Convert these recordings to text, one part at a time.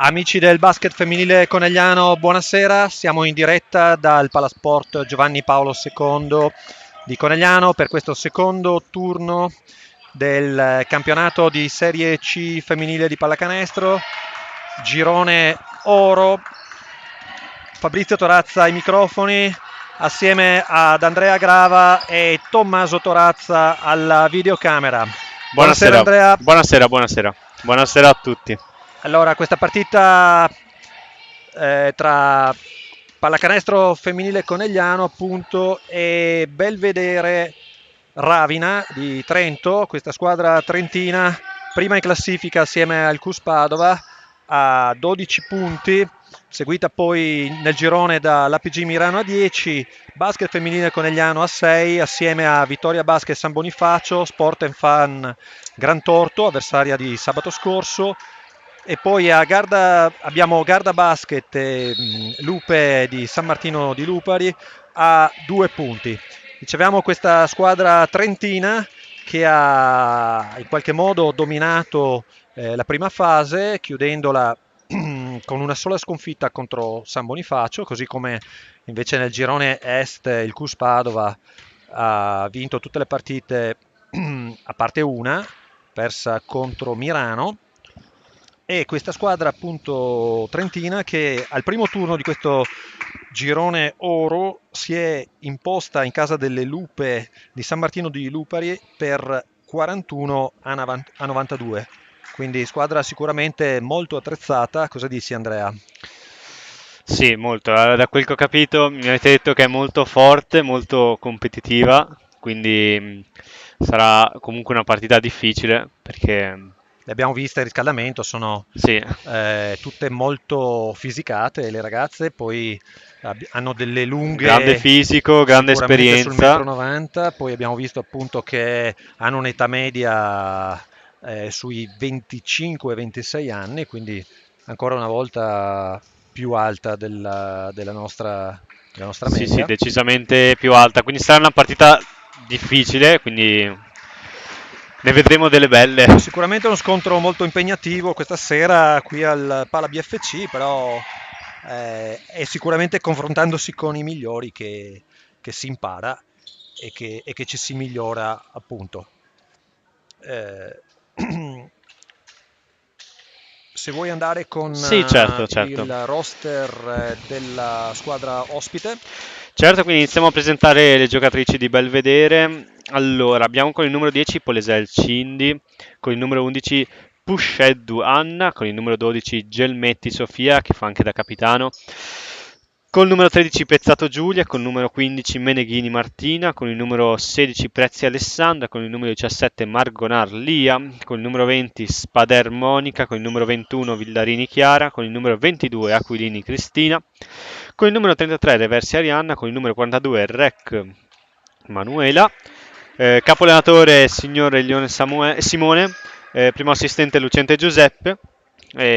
Amici del basket femminile conegliano, buonasera. Siamo in diretta dal Palasport Giovanni Paolo II di Conegliano per questo secondo turno del campionato di Serie C femminile di pallacanestro. Girone oro. Fabrizio Torazza ai microfoni assieme ad Andrea Grava e Tommaso Torazza alla videocamera. Buonasera Andrea. Buonasera a tutti. Allora, questa partita tra pallacanestro femminile conegliano appunto e Belvedere Ravina di Trento, questa squadra trentina, prima in classifica assieme al CUS Padova a 12 punti, seguita poi nel girone dall'APG Milano a 10, basket femminile conegliano a 6 assieme a Vittoria Basket San Bonifacio, Sport Fan Gran Torto, avversaria di sabato scorso, e poi abbiamo Garda Basket e Lupe di San Martino di Lupari a 2 punti. Dicevamo questa squadra trentina che ha in qualche modo dominato la prima fase, chiudendola con una sola sconfitta contro San Bonifacio, così come invece nel girone est il CUS Padova ha vinto tutte le partite a parte una, persa contro Mirano. E questa squadra appunto trentina che al primo turno di questo girone oro si è imposta in casa delle Lupe di San Martino di Lupari per 41 a 92. Quindi squadra sicuramente molto attrezzata. Cosa dici Andrea? Sì, molto. Da quel che ho capito mi avete detto che è molto forte, molto competitiva, quindi sarà comunque una partita difficile perché Le abbiamo viste il riscaldamento, sono sì, tutte molto fisicate le ragazze, poi hanno delle grande lunghe, fisico, grande sicuramente sul esperienza. 1,90 m, poi abbiamo visto appunto che hanno un'età media sui 25-26 anni, quindi ancora una volta più alta della nostra Sì, sì, media. decisamente più alta, quindi sarà una partita difficile, quindi ne vedremo delle belle. Sicuramente uno scontro molto impegnativo questa sera qui al Pala BFC, però è sicuramente confrontandosi con i migliori che si impara e che ci si migliora appunto. Eh, Se vuoi andare con Sì, certo, certo. il roster della squadra ospite. Certo, quindi iniziamo a presentare le giocatrici di Belvedere. Allora, abbiamo con il numero 10 Polesel Cindy, con il numero 11 Pusheddu Anna, con il numero 12 Gelmetti Sofia, che fa anche da capitano, col numero 13 Pezzato Giulia, con il numero 15 Meneghini Martina, con il numero 16 Prezzi Alessandra, con il numero 17 Margonar Lia, con il numero 20 Spader Monica, con il numero 21 Villarini Chiara, con il numero 22 Aquilini Cristina, con il numero 33 Reversi Arianna, con il numero 42 Rec Manuela, capoallenatore signor Elione Simone, primo assistente Lucente Giuseppe,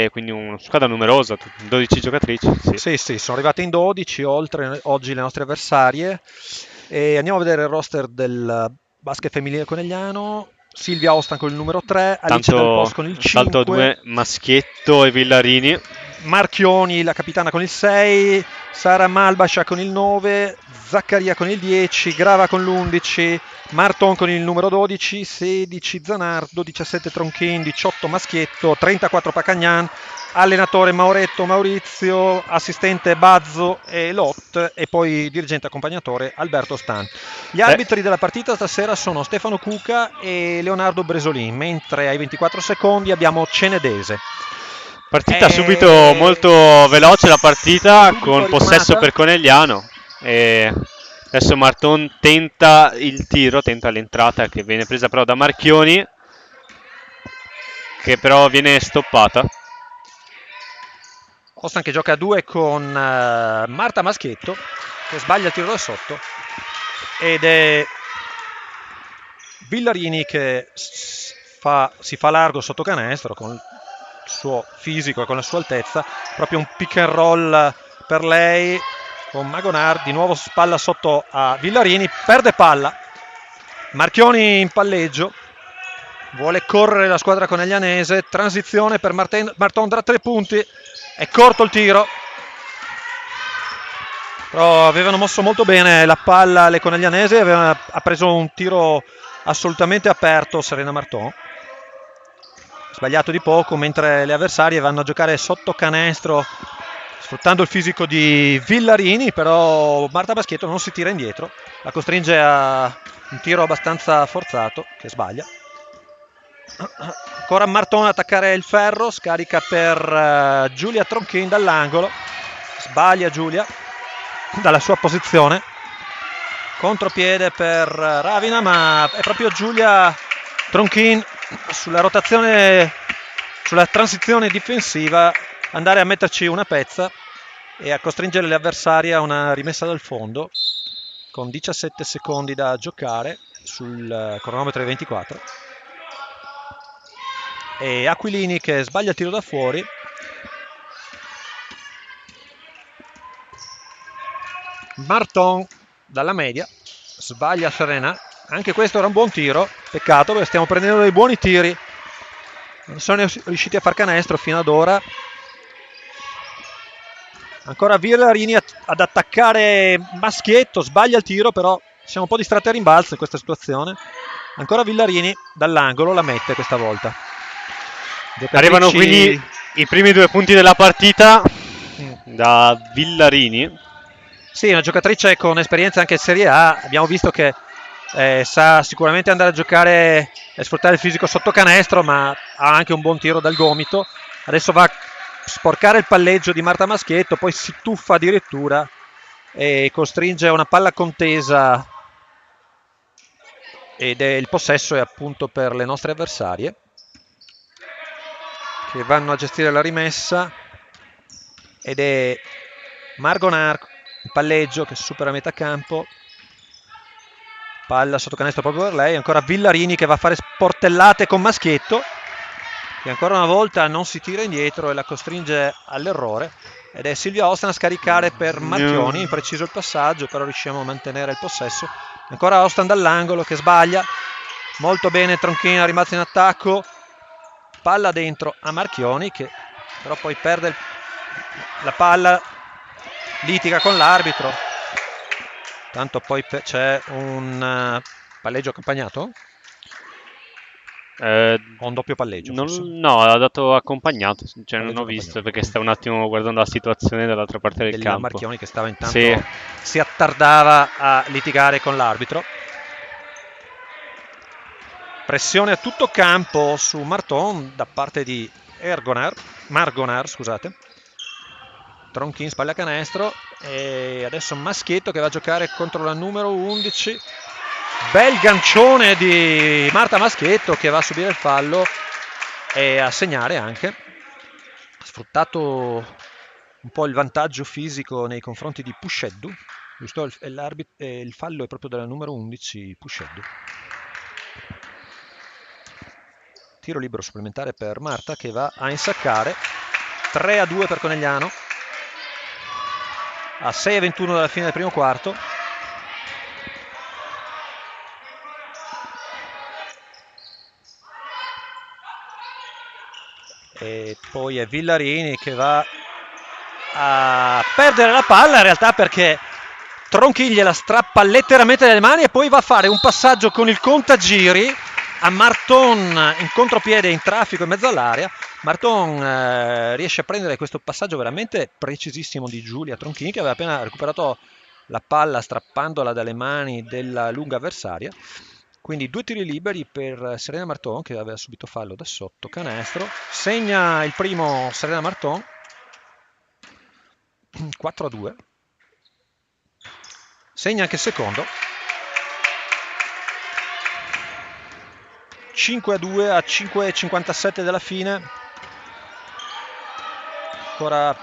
quindi una squadra numerosa, 12 giocatrici. Sì. Sì, sì, sono arrivate in 12, oltre oggi le nostre avversarie. E andiamo a vedere il roster del basket femminile conegliano. Silvia Ostan con il numero 3, Alice Del Tanto Pos con il salto a 5, due Maschietto e Villarini. Marchioni, la capitana con il 6, Sara Malbascia con il 9, Zaccaria con il 10, Grava con l'11, Marton con il numero 12, 16 Zanardo, 17 Tronchin, 18 Maschietto, 34 Pacagnan, allenatore Mauretto Maurizio, assistente Bazzo e Lot e poi dirigente accompagnatore Alberto Stan. Gli Beh, arbitri della partita stasera sono Stefano Cuca e Leonardo Bresolin, mentre ai 24 secondi abbiamo Cenedese. partita subito È molto veloce la partita subito con possesso ritmata. per Conegliano. E adesso Marton tenta il tiro, tenta l'entrata che viene presa però da Marchioni, che però viene stoppata. Ostan che gioca a 2 con Marta Maschietto che sbaglia il tiro da sotto ed è Villarini che si fa largo sotto canestro con il suo fisico e con la sua altezza, proprio un pick and roll per lei con Magonar, di nuovo spalla sotto a Villarini, perde palla, Marchioni in palleggio, vuole correre la squadra coneglianese, transizione per Marton da 3 punti, è corto il tiro, però avevano mosso molto bene la palla le coneglianesi, ha preso un tiro assolutamente aperto Serena Marton, sbagliato di poco, mentre le avversarie vanno a giocare sotto canestro sfruttando il fisico di Villarini, però Marta Maschietto non si tira indietro, la costringe a un tiro abbastanza forzato che sbaglia. Ancora Marton a attaccare il ferro, scarica per Giulia Tronchin dall'angolo, sbaglia Giulia dalla sua posizione, contropiede per Ravina, ma è proprio Giulia Tronchin sulla rotazione, sulla transizione difensiva, andare a metterci una pezza e a costringere le avversarie a una rimessa dal fondo con 17 secondi da giocare sul cronometro di 24. E Aquilini che sbaglia il tiro da fuori. Marton dalla media sbaglia Serena, anche questo era un buon tiro, peccato perché stiamo prendendo dei buoni tiri, non sono riusciti a far canestro fino ad ora. Ancora Villarini ad attaccare Maschietto, sbaglia il tiro, però siamo un po' distratti a rimbalzo in questa situazione. Ancora Villarini dall'angolo, la mette questa volta. Arrivano quindi i primi 2 punti della partita da Villarini. Sì, una giocatrice con esperienza anche in Serie A, abbiamo visto che sa sicuramente andare a giocare e sfruttare il fisico sotto canestro, ma ha anche un buon tiro dal gomito. Adesso va a sporcare il palleggio di Marta Maschietto, poi si tuffa addirittura e costringe una palla contesa, ed il possesso è appunto per le nostre avversarie che vanno a gestire la rimessa, ed è Margonar il palleggio che supera metà campo, palla sotto canestro proprio per lei. Ancora Villarini che va a fare sportellate con Maschietto, che ancora una volta non si tira indietro e la costringe all'errore, ed è Silvia Ostan a scaricare per Marchioni, impreciso il passaggio, però riusciamo a mantenere il possesso. Ancora Ostan dall'angolo che sbaglia, molto bene Tronchina, rimbalza in attacco, palla dentro a Marchioni che però poi perde la palla, litiga con l'arbitro, tanto poi c'è un palleggio accompagnato? O un doppio palleggio? No, ha dato accompagnato, cioè non ho visto perché stavo un attimo guardando la situazione dall'altra parte del campo. Marchioni che stava intanto, si attardava a litigare con l'arbitro. Pressione a tutto campo su Marton da parte di Margonar, scusate. Tronchin spalla canestro e adesso Maschietto che va a giocare contro la numero 11. Bel gancione di Marta Maschietto che va a subire il fallo e a segnare anche. Ha sfruttato un po' il vantaggio fisico nei confronti di Pusheddu, giusto? Il fallo è proprio della numero 11 Pusheddu. Tiro libero supplementare per Marta che va a insaccare. 3-2 per Conegliano a 6:21 dalla fine del primo quarto. E poi è Villarini che va a perdere la palla in realtà, perché Tronchi gliela strappa letteralmente dalle mani e poi va a fare un passaggio con il contagiri a Marton in contropiede in traffico in mezzo all'area. Marton riesce a prendere questo passaggio veramente precisissimo di Giulia Tronchini, che aveva appena recuperato la palla strappandola dalle mani della lunga avversaria. Quindi 2 tiri liberi per Serena Marton che aveva subito fallo da sotto canestro. Segna il primo Serena Marton, 4-2. Segna anche il secondo, 5-2 a 5:57 della fine. Ancora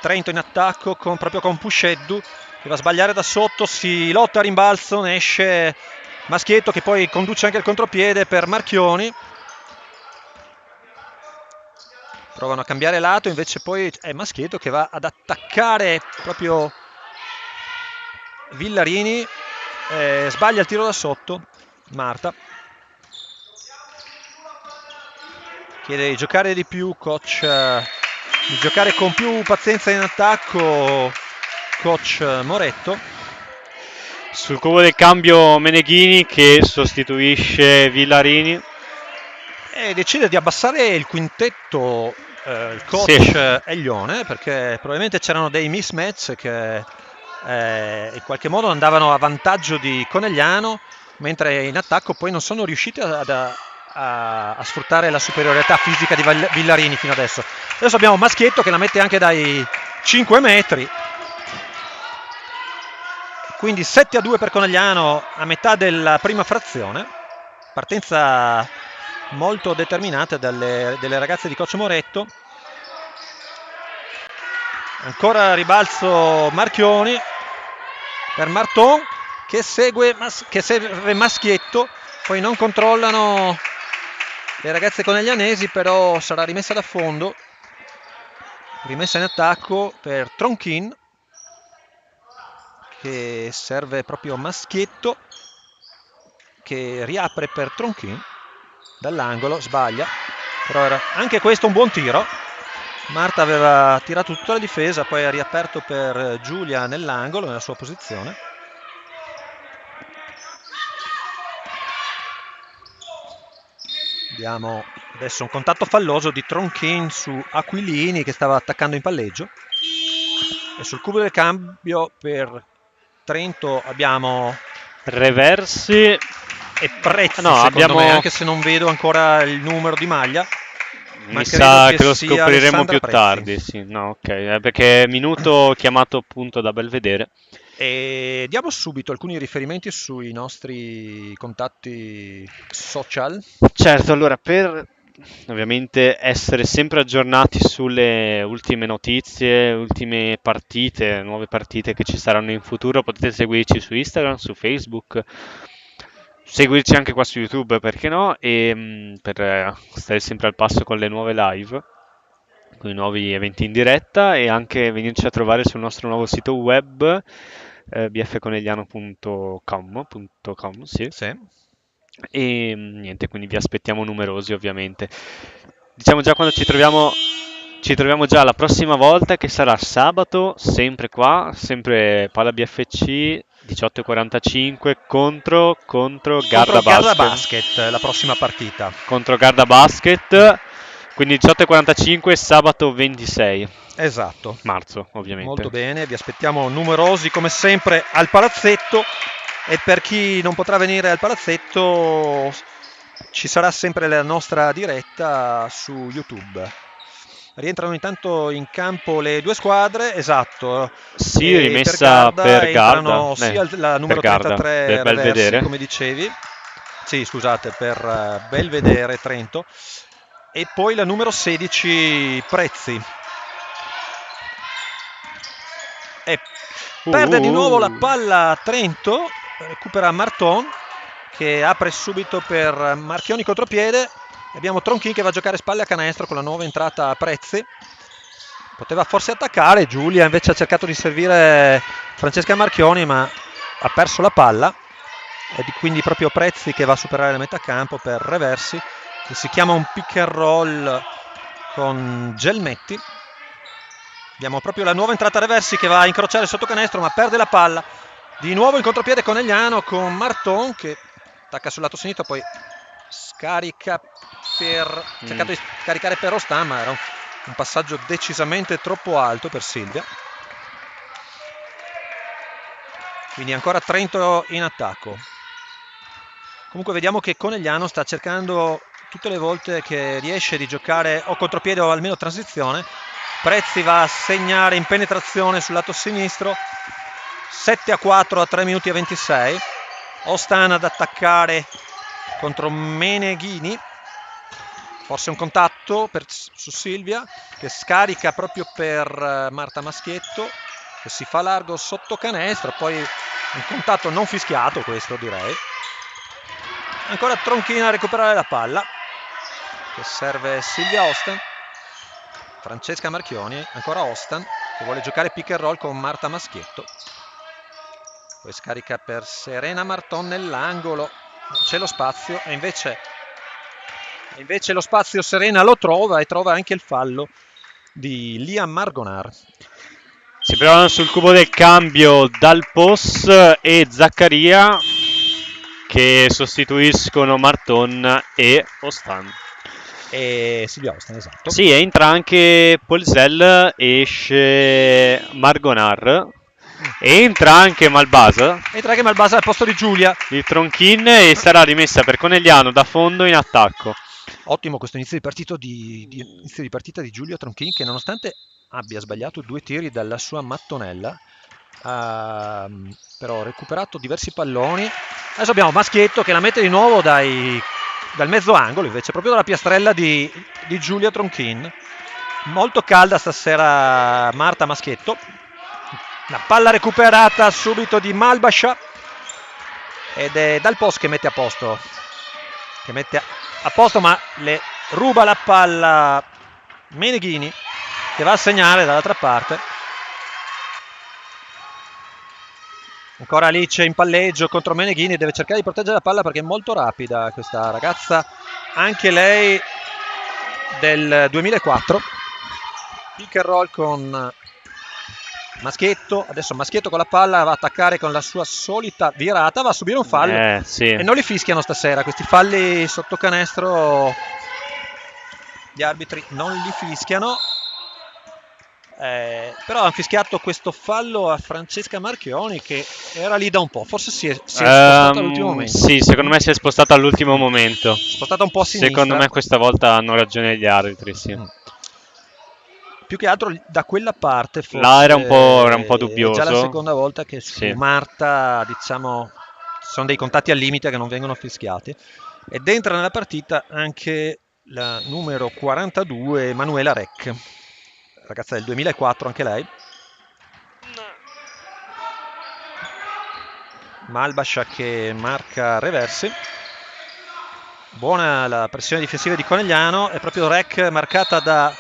Trento in attacco proprio con Pusheddu che va a sbagliare da sotto, si lotta a rimbalzo, ne esce Maschietto che poi conduce anche il contropiede per Marchioni. Provano a cambiare lato, invece poi è Maschietto che va ad attaccare proprio Villarini, sbaglia il tiro da sotto Marta, chiede di giocare di più, coach, di giocare con più pazienza in attacco, coach Moretto. Sul cubo del cambio Meneghini che sostituisce Villarini. E decide di abbassare il quintetto il coach Sì. Eglione, perché probabilmente c'erano dei mismatch che in qualche modo andavano a vantaggio di Conegliano, mentre in attacco poi non sono riusciti a sfruttare la superiorità fisica di Villarini fino adesso. Adesso abbiamo Maschietto che la mette anche dai 5 metri, quindi 7-2 per Conegliano a metà della prima frazione. Partenza molto determinata delle ragazze di coach Moretto. Ancora ribalzo Marchioni per Marton che segue Maschietto, poi non controllano le ragazze coneglianesi, però sarà rimessa da fondo, rimessa in attacco per Tronchin che serve proprio Maschietto, che riapre per Tronchin dall'angolo, sbaglia, però era anche questo un buon tiro. Marta aveva tirato tutta la difesa, poi ha riaperto per Giulia nell'angolo, nella sua posizione. Abbiamo adesso un contatto falloso di Tronchin su Aquilini che stava attaccando in palleggio. E sul cubo del cambio per Trento abbiamo Reversi e Prezzi, no, secondo me, anche se non vedo ancora il numero di maglia. Ma mi credo sa che che lo sia scopriremo Alessandra più Prezzi. tardi, sì, no, ok, perché minuto chiamato appunto da Belvedere. E diamo subito alcuni riferimenti sui nostri contatti social. Certo, allora per ovviamente essere sempre aggiornati sulle ultime notizie, ultime partite, nuove partite che ci saranno in futuro, potete seguirci su Instagram, su Facebook, seguirci anche qua su YouTube, perché no? E per stare sempre al passo con le nuove live, con i nuovi eventi in diretta e anche venirci a trovare sul nostro nuovo sito web bfconegliano.com, sì. Sì. E niente, quindi vi aspettiamo numerosi ovviamente. Diciamo già quando ci troviamo già la prossima volta che sarà sabato, sempre qua, sempre Pala BFC 18:45 contro Garda Garda Basket. Basket, la prossima partita. Contro Garda Basket, quindi 18:45 sabato 26 Esatto. marzo, ovviamente. Molto bene, vi aspettiamo numerosi come sempre al palazzetto, e per chi non potrà venire al palazzetto ci sarà sempre la nostra diretta su YouTube. Rientrano intanto in campo le due squadre, esatto, Sì, e per rimessa Garda per Garda, entrano sia la per numero Garda, 33 per Reversi, Belvedere. come dicevi, sì scusate, per Belvedere Trento, e poi la numero 16 Prezzi. E perde di nuovo la palla Trento, recupera Marton che apre subito per Marchioni contropiede. Abbiamo Tronchin che va a giocare spalle a canestro con la nuova entrata a Prezzi. Poteva forse attaccare, Giulia invece ha cercato di servire Francesca Marchioni ma ha perso la palla, e quindi proprio Prezzi che va a superare la metà campo per Reversi, che si chiama un pick and roll con Gelmetti. Abbiamo proprio la nuova entrata Reversi che va a incrociare sotto canestro ma perde la palla. Di nuovo in contropiede Conegliano con Marton che attacca sul lato sinistro, poi scarica per cercato di scaricare per Rostan, ma era un passaggio decisamente troppo alto per Silvia. Quindi ancora Trento in attacco. Comunque vediamo che Conegliano sta cercando tutte le volte che riesce di giocare o contropiede o almeno transizione. Prezzi va a segnare in penetrazione sul lato sinistro, 7-4 a 3 minuti e 26. Ostan ad attaccare contro Meneghini, forse un contatto su Silvia che scarica proprio per Marta Maschietto che si fa largo sotto canestro, poi un contatto non fischiato questo, direi. Ancora Tronchina a recuperare la palla che serve Silvia Ostan, Francesca Marchioni, ancora Ostan che vuole giocare pick and roll con Marta Maschietto, poi scarica per Serena Marton nell'angolo, c'è lo spazio e invece Invece lo spazio Serena lo trova e trova anche il fallo di Liam Margonar. Si provano sul cubo del cambio Dalpos e Zaccaria che sostituiscono Marton e Ostan. E Silvia Ostan, esatto. Sì, entra anche Polzel, esce Margonar, entra anche Malbasa. Entra anche Malbasa al posto di Giulia. Di Tronchin e sarà rimessa per Conegliano da fondo in attacco. Ottimo questo inizio di partita di Giulio Tronchin, che nonostante abbia sbagliato 2 tiri dalla sua mattonella ha però recuperato diversi palloni. Adesso abbiamo Maschietto che la mette di nuovo dal mezzo angolo, invece proprio dalla piastrella di Giulia Tronchin. Molto calda stasera Marta Maschietto. La palla recuperata subito di Malbasha ed è Dalpos che mette a posto, ma le ruba la palla Meneghini, che va a segnare dall'altra parte. Ancora Alice in palleggio contro Meneghini, deve cercare di proteggere la palla perché è molto rapida questa ragazza, anche lei del 2004. Pick and roll con Maschietto, adesso Maschietto con la palla va a attaccare con la sua solita virata, va a subire un fallo sì. E non li fischiano stasera questi falli sotto canestro, gli arbitri non li fischiano. Però hanno fischiato questo fallo a Francesca Marchioni che era lì da un po', forse si è spostata all'ultimo momento. Sì, secondo me si è spostata all'ultimo momento, spostata un po' a sinistra. Secondo me questa volta hanno ragione gli arbitri, sì. Più che altro da quella parte forse là era un po' dubbioso. È già la seconda volta che su Marta, diciamo, sono dei contatti al limite che non vengono fischiati. Ed entra nella partita anche la numero 42 Emanuela Rec, ragazza del 2004 anche lei. Malbascia che marca reversi. Buona la pressione difensiva di Conegliano, è proprio Rec marcata da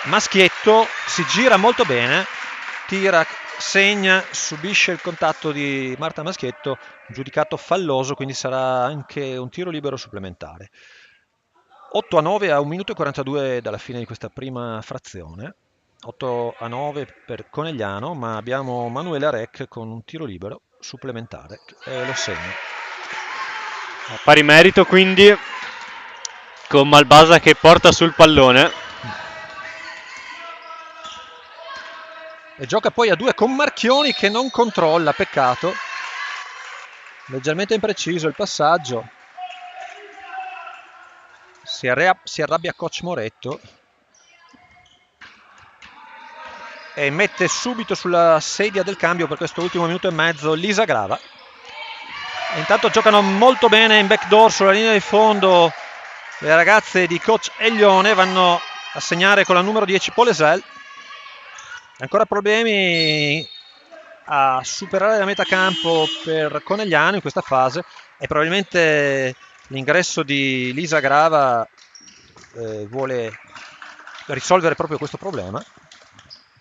Maschietto, si gira molto bene, tira, segna, subisce il contatto di Marta Maschietto, giudicato falloso, quindi sarà anche un tiro libero supplementare. 8-9 a 1 minuto e 42 dalla fine di questa prima frazione. 8-9 per Conegliano, ma abbiamo Manuela Rec con un tiro libero supplementare e lo segna. A pari merito quindi, con Malbasa che porta sul pallone. E gioca poi a 2 con Marchioni che non controlla, peccato. Leggermente impreciso il passaggio. Si arrabbia Coach Moretto e mette subito sulla sedia del cambio per questo ultimo minuto e mezzo Lisa Grava. E intanto giocano molto bene in backdoor sulla linea di fondo le ragazze di Coach Eglione, vanno a segnare con la numero 10 Polesel. Ancora problemi a superare la metà campo per Conegliano in questa fase e probabilmente l'ingresso di Lisa Grava vuole risolvere proprio questo problema.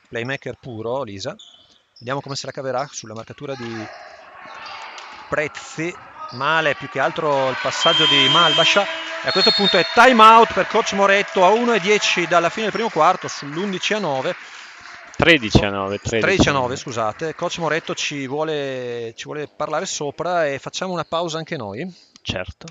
Playmaker puro Lisa, vediamo come se la caverà sulla marcatura di Prezzi. Male più che altro il passaggio di Malbascia e a questo punto è time out per Coach Moretto a 1:10 dalla fine del primo quarto sull'11-9. 13-9, scusate. Coach Moretto ci vuole parlare sopra e facciamo una pausa anche noi. Certo.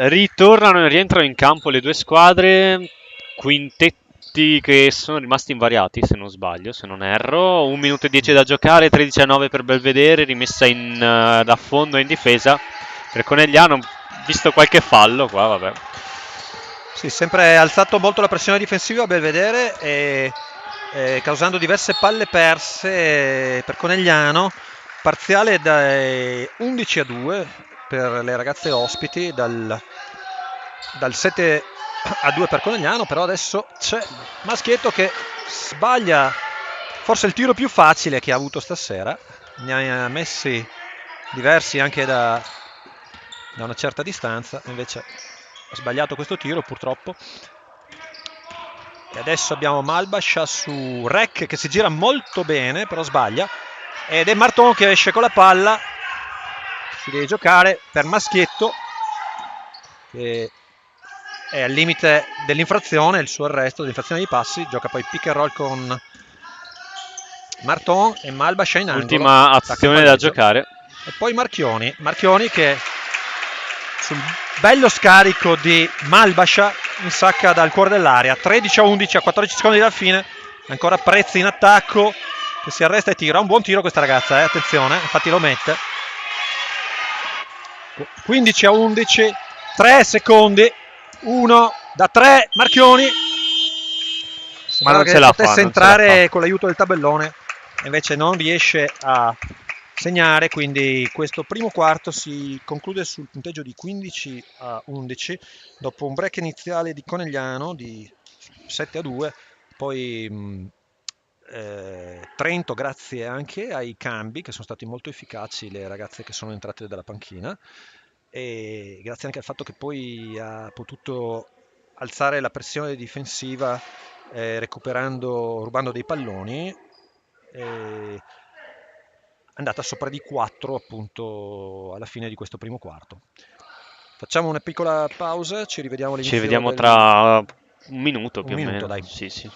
Ritornano e rientrano in campo le due squadre, quintetti che sono rimasti invariati se non sbaglio, se non erro. 1 minuto e 10 da giocare, 13-9 per Belvedere, rimessa da fondo in difesa per Conegliano, visto qualche fallo qua, vabbè. Sì, sempre alzato molto la pressione difensiva a Belvedere e causando diverse palle perse per Conegliano, parziale da 11-2 per le ragazze ospiti, dal 7-2 per Conegliano, però adesso c'è Maschietto che sbaglia forse il tiro più facile che ha avuto stasera, ne ha messi diversi anche da una certa distanza, invece ha sbagliato questo tiro purtroppo. E adesso abbiamo Malbascia su Rec che si gira molto bene, però sbaglia, ed è Marton che esce con la palla. Si deve giocare per Maschietto che è al limite dell'infrazione, il suo arresto dell'infrazione dei passi. Gioca poi pick and roll con Marton e Malbascia in angolo. Ultima azione da giocare. E poi Marchioni che sul bello scarico di Malbascia insacca dal cuore dell'area. 13-11 a 14 secondi dalla fine. Ancora Prezzi in attacco che si arresta e tira. Un buon tiro questa ragazza, attenzione, infatti lo mette. 15-11, 3 secondi, 1 da 3, Marchioni. Ma non ce la fa, potesse entrare con l'aiuto del tabellone, invece non riesce a segnare, quindi questo primo quarto si conclude sul punteggio di 15-11 dopo un break iniziale di Conegliano di 7-2, poi Trento, grazie anche ai cambi che sono stati molto efficaci, le ragazze che sono entrate dalla panchina, e grazie anche al fatto che poi ha potuto alzare la pressione difensiva rubando dei palloni, è andata sopra di 4 appunto alla fine di questo primo quarto. Facciamo una piccola pausa, ci rivediamo all'inizio. Ci rivediamo tra un minuto più o meno. Dai. Sì.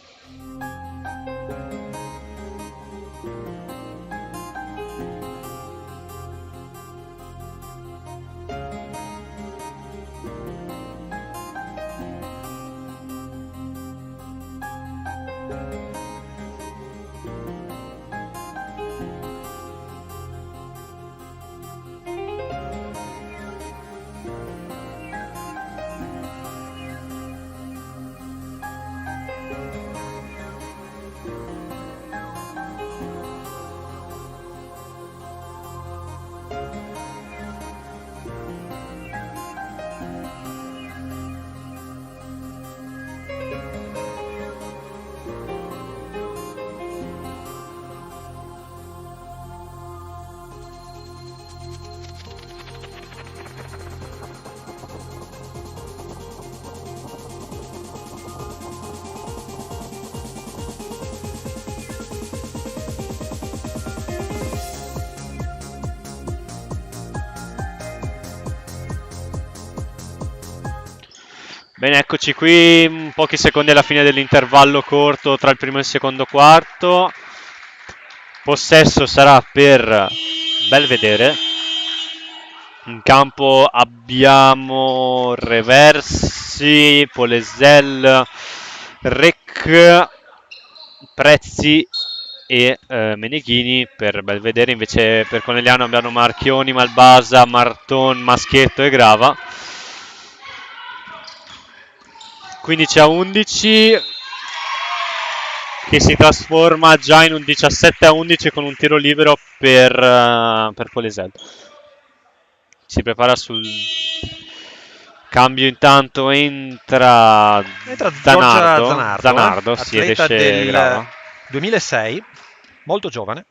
Bene, eccoci qui, pochi secondi alla fine dell'intervallo corto tra il primo e il secondo quarto. Possesso sarà per Belvedere. In campo abbiamo Reversi, Polesel, Rec, Prezzi e Meneghini per Belvedere. Invece per Conegliano abbiamo Marchioni, Malbasa, Marton, Maschietto e Grava. 15-11 che si trasforma già in un 17-11 con un tiro libero per Polesel. Si prepara sul cambio, intanto entra Zanardo, si atleta esce del Grava. 2006, molto giovane.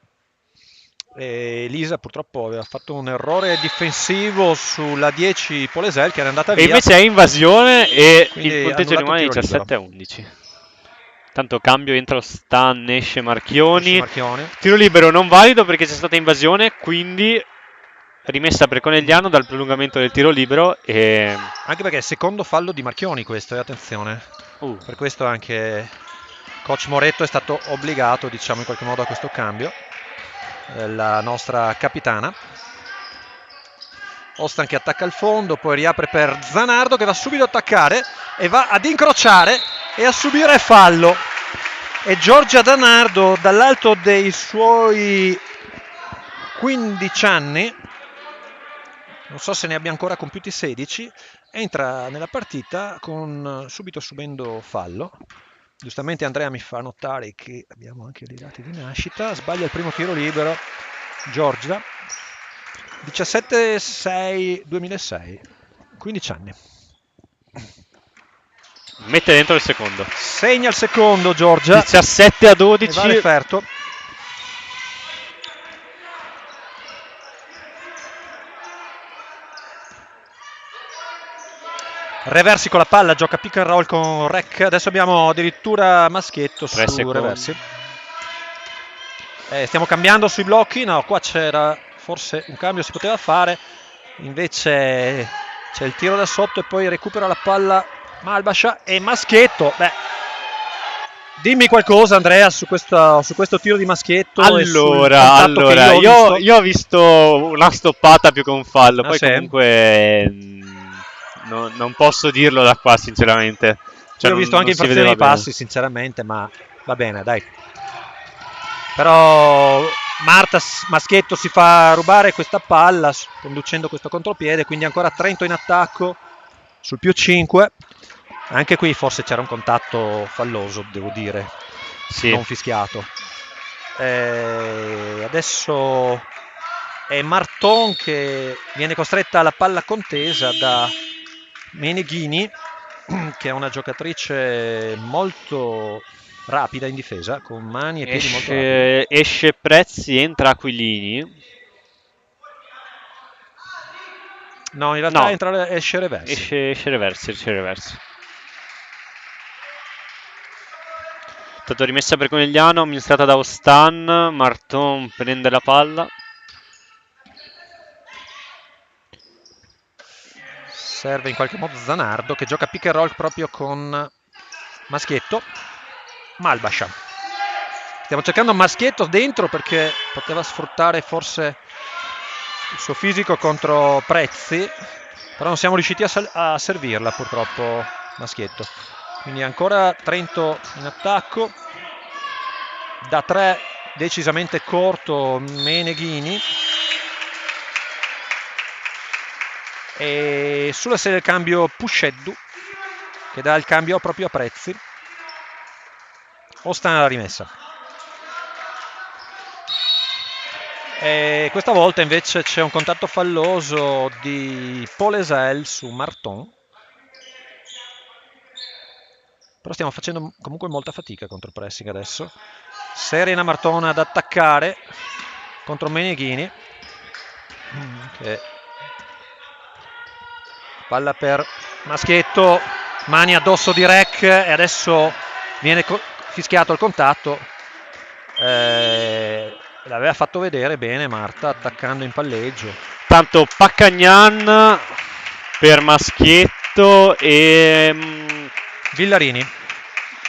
Elisa purtroppo aveva fatto un errore difensivo sulla 10 Polesel che era andata via. E invece è invasione e quindi il punteggio rimane 17-11. Tanto cambio, entra Stan, esce Marchioni. Tiro libero non valido perché c'è stata invasione, quindi rimessa per Conegliano dal prolungamento del tiro libero. E anche perché è il secondo fallo di Marchioni questo, attenzione. Per questo anche coach Moretto è stato obbligato, diciamo, in qualche modo a questo cambio. La nostra capitana. Ostan che attacca al fondo, poi riapre per Zanardo che va subito ad attaccare e va ad incrociare e a subire fallo. E Giorgia Zanardo, dall'alto dei suoi 15 anni, non so se ne abbia ancora compiuti 16, entra nella partita subito subendo fallo. Giustamente Andrea mi fa notare che abbiamo anche dei dati di nascita. Sbaglia il primo tiro libero Giorgia. 17-6-2006, 15 anni. Mette dentro il secondo. Segna il secondo Giorgia. 17-12. E va referto. Reversi con la palla, gioca pick and roll con Rec. Adesso abbiamo addirittura Maschietto su Reversi. Stiamo cambiando sui blocchi. No, qua c'era forse un cambio, si poteva fare. Invece c'è il tiro da sotto e poi recupera la palla Malbascia e Maschietto. Beh, dimmi qualcosa Andrea su questo tiro di Maschietto. Allora io ho visto una stoppata più che un fallo. Poi comunque non posso dirlo da qua sinceramente. Io ho visto anche infrazioni ai passi sinceramente, ma va bene dai. Però Maschietto si fa rubare questa palla conducendo questo contropiede, quindi ancora Trento in attacco sul +5. Anche qui forse c'era un contatto falloso, devo dire, sì. Non fischiato. Adesso è Marton che viene costretta alla palla contesa da Meneghini, che è una giocatrice molto rapida in difesa, con mani e piedi molto rapidi. Esce Prezzi, entra Aquilini. No, in realtà esce Reversi. Esce Reversi. È stata rimessa per Conegliano, amministrata da Ostan. Marton prende la palla. Serve in qualche modo Zanardo che gioca pick and roll proprio con Maschietto. Malbascia. Stiamo cercando Maschietto dentro perché poteva sfruttare forse il suo fisico contro Prezzi, però non siamo riusciti a servirla purtroppo Maschietto. Quindi ancora Trento in attacco. Da 3 decisamente corto Meneghini. E sulla serie del cambio Pusheddu che dà il cambio proprio a Prezzi. Ostan alla rimessa. E questa volta invece c'è un contatto falloso di Polesel su Marton. Però stiamo facendo comunque molta fatica contro il pressing adesso. Serena Marton ad attaccare contro Meneghini. Palla per Maschietto, mani addosso di Rec e adesso viene fischiato il contatto. L'aveva fatto vedere bene Marta attaccando in palleggio. Tanto Paccagnan per Maschietto e Villarini.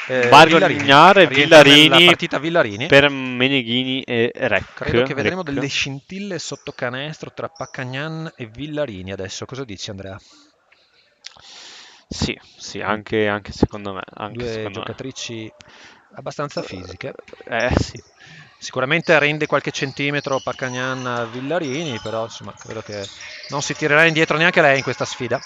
Villarini partita Villarini per Meneghini e Rec. Credo che vedremo delle scintille sotto canestro tra Paccagnan e Villarini adesso. Cosa dici Andrea? Sì, anche secondo me. Due giocatrici abbastanza fisiche. Sì. Sicuramente rende qualche centimetro Paccagnan Villarini, però insomma credo che non si tirerà indietro neanche lei in questa sfida.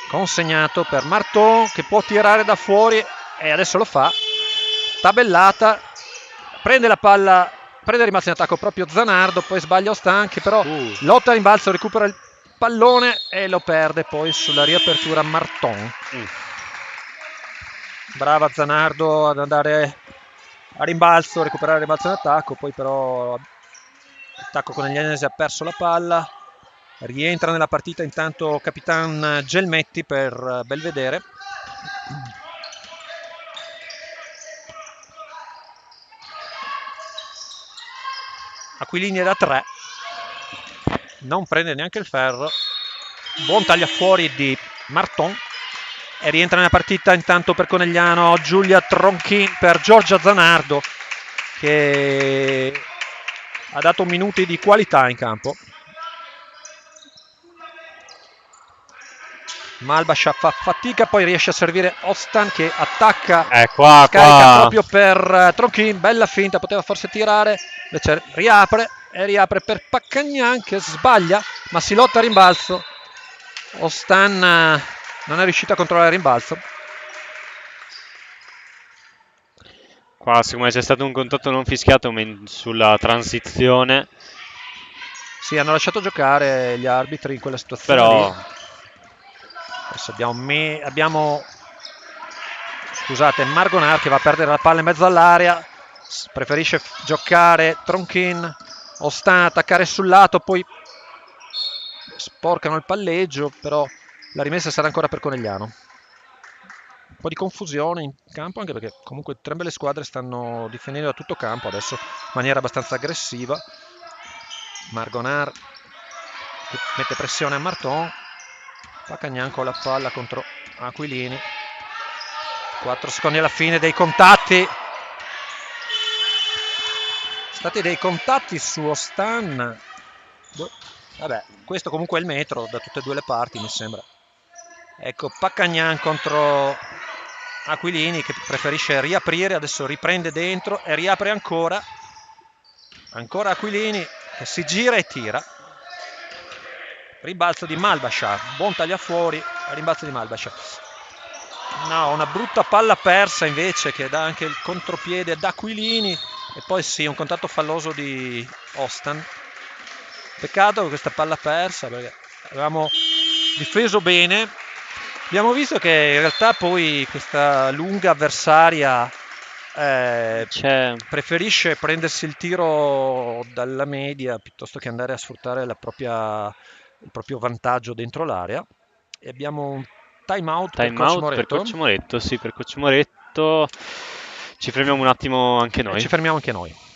Consegnato per Marton che può tirare da fuori e adesso lo fa. Tabellata, prende la palla, prende rimasta in attacco proprio Zanardo, poi sbaglia Ostan che però lotta a rimbalzo, recupera il pallone e lo perde poi sulla riapertura Marton. Brava Zanardo ad andare a rimbalzo, recuperare il rimbalzo in attacco, poi però l'attacco con Coneglianese ha perso la palla. Rientra nella partita intanto Capitan Gelmetti per Belvedere. Aquilini è da 3, non prende neanche il ferro. Buon taglia fuori di Marton e rientra nella partita intanto per Conegliano Giulia Tronchin per Giorgia Zanardo che ha dato minuti di qualità in campo. Malbascia fa fatica, poi riesce a servire Ostan che attacca, scarica proprio per Tronchin, bella finta, poteva forse tirare, invece riapre per Paccagnan che sbaglia, ma si lotta a rimbalzo. Ostan non è riuscito a controllare il rimbalzo. Qua secondo me c'è stato un contatto non fischiato sulla transizione. Sì, hanno lasciato giocare gli arbitri in quella situazione. Però lì. Adesso abbiamo scusate, Margonar che va a perdere la palla in mezzo all'area, preferisce giocare Tronchin, Ostan attaccare sul lato, poi sporcano il palleggio, però la rimessa sarà ancora per Conegliano. Un po' di confusione in campo, anche perché comunque entrambe le squadre stanno difendendo da tutto campo adesso in maniera abbastanza aggressiva. Margonar mette pressione a Marton, Paccagnan con la palla contro Aquilini. 4 secondi alla fine dei contatti. Stati dei contatti su Ostan. Vabbè, questo comunque è il metro da tutte e due le parti, mi sembra. Ecco Paccagnan contro Aquilini che preferisce riaprire, adesso riprende dentro e riapre ancora. Ancora Aquilini che si gira e tira. Rimbalzo di Malbascia, buon tagliafuori, rimbalzo di Malbascia. No, una brutta palla persa invece che dà anche il contropiede ad Aquilini e poi sì, un contatto falloso di Ostan. Peccato questa palla persa perché avevamo difeso bene. Abbiamo visto che in realtà poi questa lunga avversaria preferisce prendersi il tiro dalla media piuttosto che andare a sfruttare il proprio vantaggio dentro l'area. E abbiamo un time out per Coach Moretto. Sì, per Coach Moretto. Ci fermiamo un attimo anche noi. Ci fermiamo anche noi.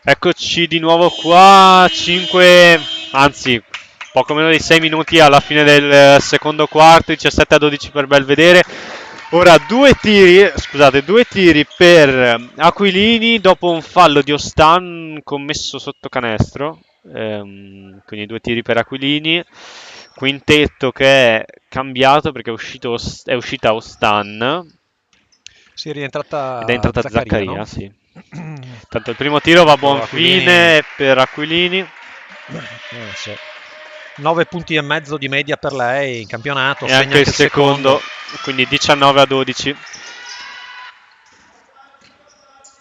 Eccoci di nuovo qua, 5, anzi poco meno di 6 minuti alla fine del secondo quarto, 17-12 per Belvedere. Ora due tiri per Aquilini dopo un fallo di Ostan commesso sotto canestro, quindi 2 tiri per Aquilini. Quintetto che è cambiato perché è uscita Ostan. Sì, è rientrata Zaccaria, no? sì. Tanto il primo tiro va a buon fine per Aquilini. Sì. 9 punti e mezzo di media per lei in campionato. E anche il secondo, quindi 19-12.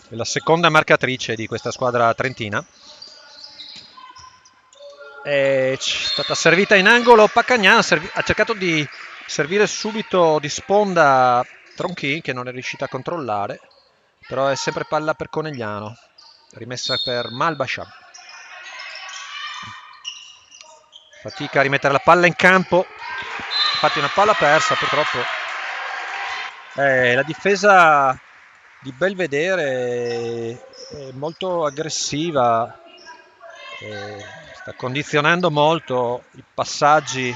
È la seconda marcatrice di questa squadra trentina. È stata servita in angolo. Paccagnan ha cercato di servire subito di sponda Tronchin che non è riuscita a controllare, però è sempre palla per Conegliano, rimessa per Malbascia. Fatica a rimettere la palla in campo, infatti una palla persa purtroppo. La difesa di Belvedere è molto aggressiva, sta condizionando molto i passaggi,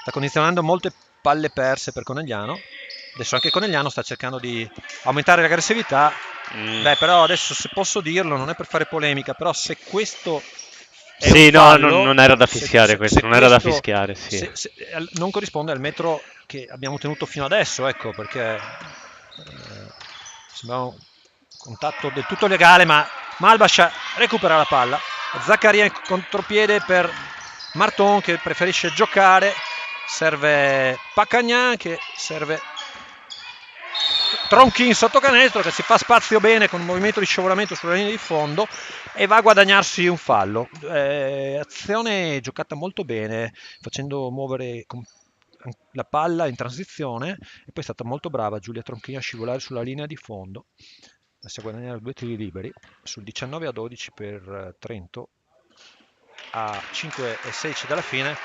sta condizionando molte palle perse per Conegliano. Adesso anche Conegliano sta cercando di aumentare l'aggressività. Beh, però adesso, se posso dirlo, non è per fare polemica, però se questo è un fallo, non era da fischiare questo, non era da fischiare, sì. Non corrisponde al metro che abbiamo tenuto fino adesso, ecco, perché sembra un contatto del tutto legale, ma Malbascia recupera la palla. Zaccaria in contropiede per Marton che preferisce giocare, serve Paccagnan che serve Tronchin sotto canestro che si fa spazio bene con un movimento di scivolamento sulla linea di fondo e va a guadagnarsi un fallo. Azione giocata molto bene, facendo muovere la palla in transizione, e poi è stata molto brava Giulia Tronchin a scivolare sulla linea di fondo. Lascia guadagnare 2 tiri liberi sul 19-12 per Trento, a 5-16 dalla fine.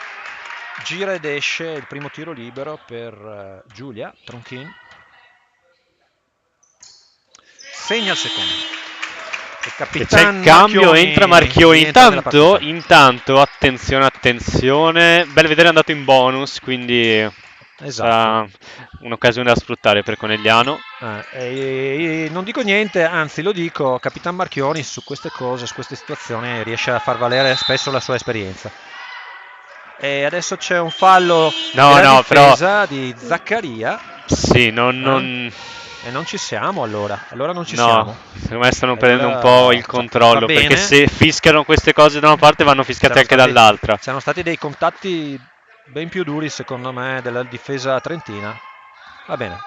Gira ed esce il primo tiro libero per Giulia Tronchin. Segna il secondo. E c'è il cambio, entra Marchioni. Intanto, attenzione, Belvedere è andato in bonus, quindi sarà un'occasione da sfruttare per Conegliano. Non dico niente, anzi lo dico, Capitan Marchioni su queste cose, su queste situazioni riesce a far valere spesso la sua esperienza. E adesso c'è un fallo della difesa di Zaccaria. Sì, e non ci siamo allora non ci no, siamo. Secondo me stanno prendendo un po' il controllo, perché se fischiano queste cose da una parte vanno fischiate anche dall'altra. C'erano stati dei contatti ben più duri secondo me della difesa trentina. Va bene.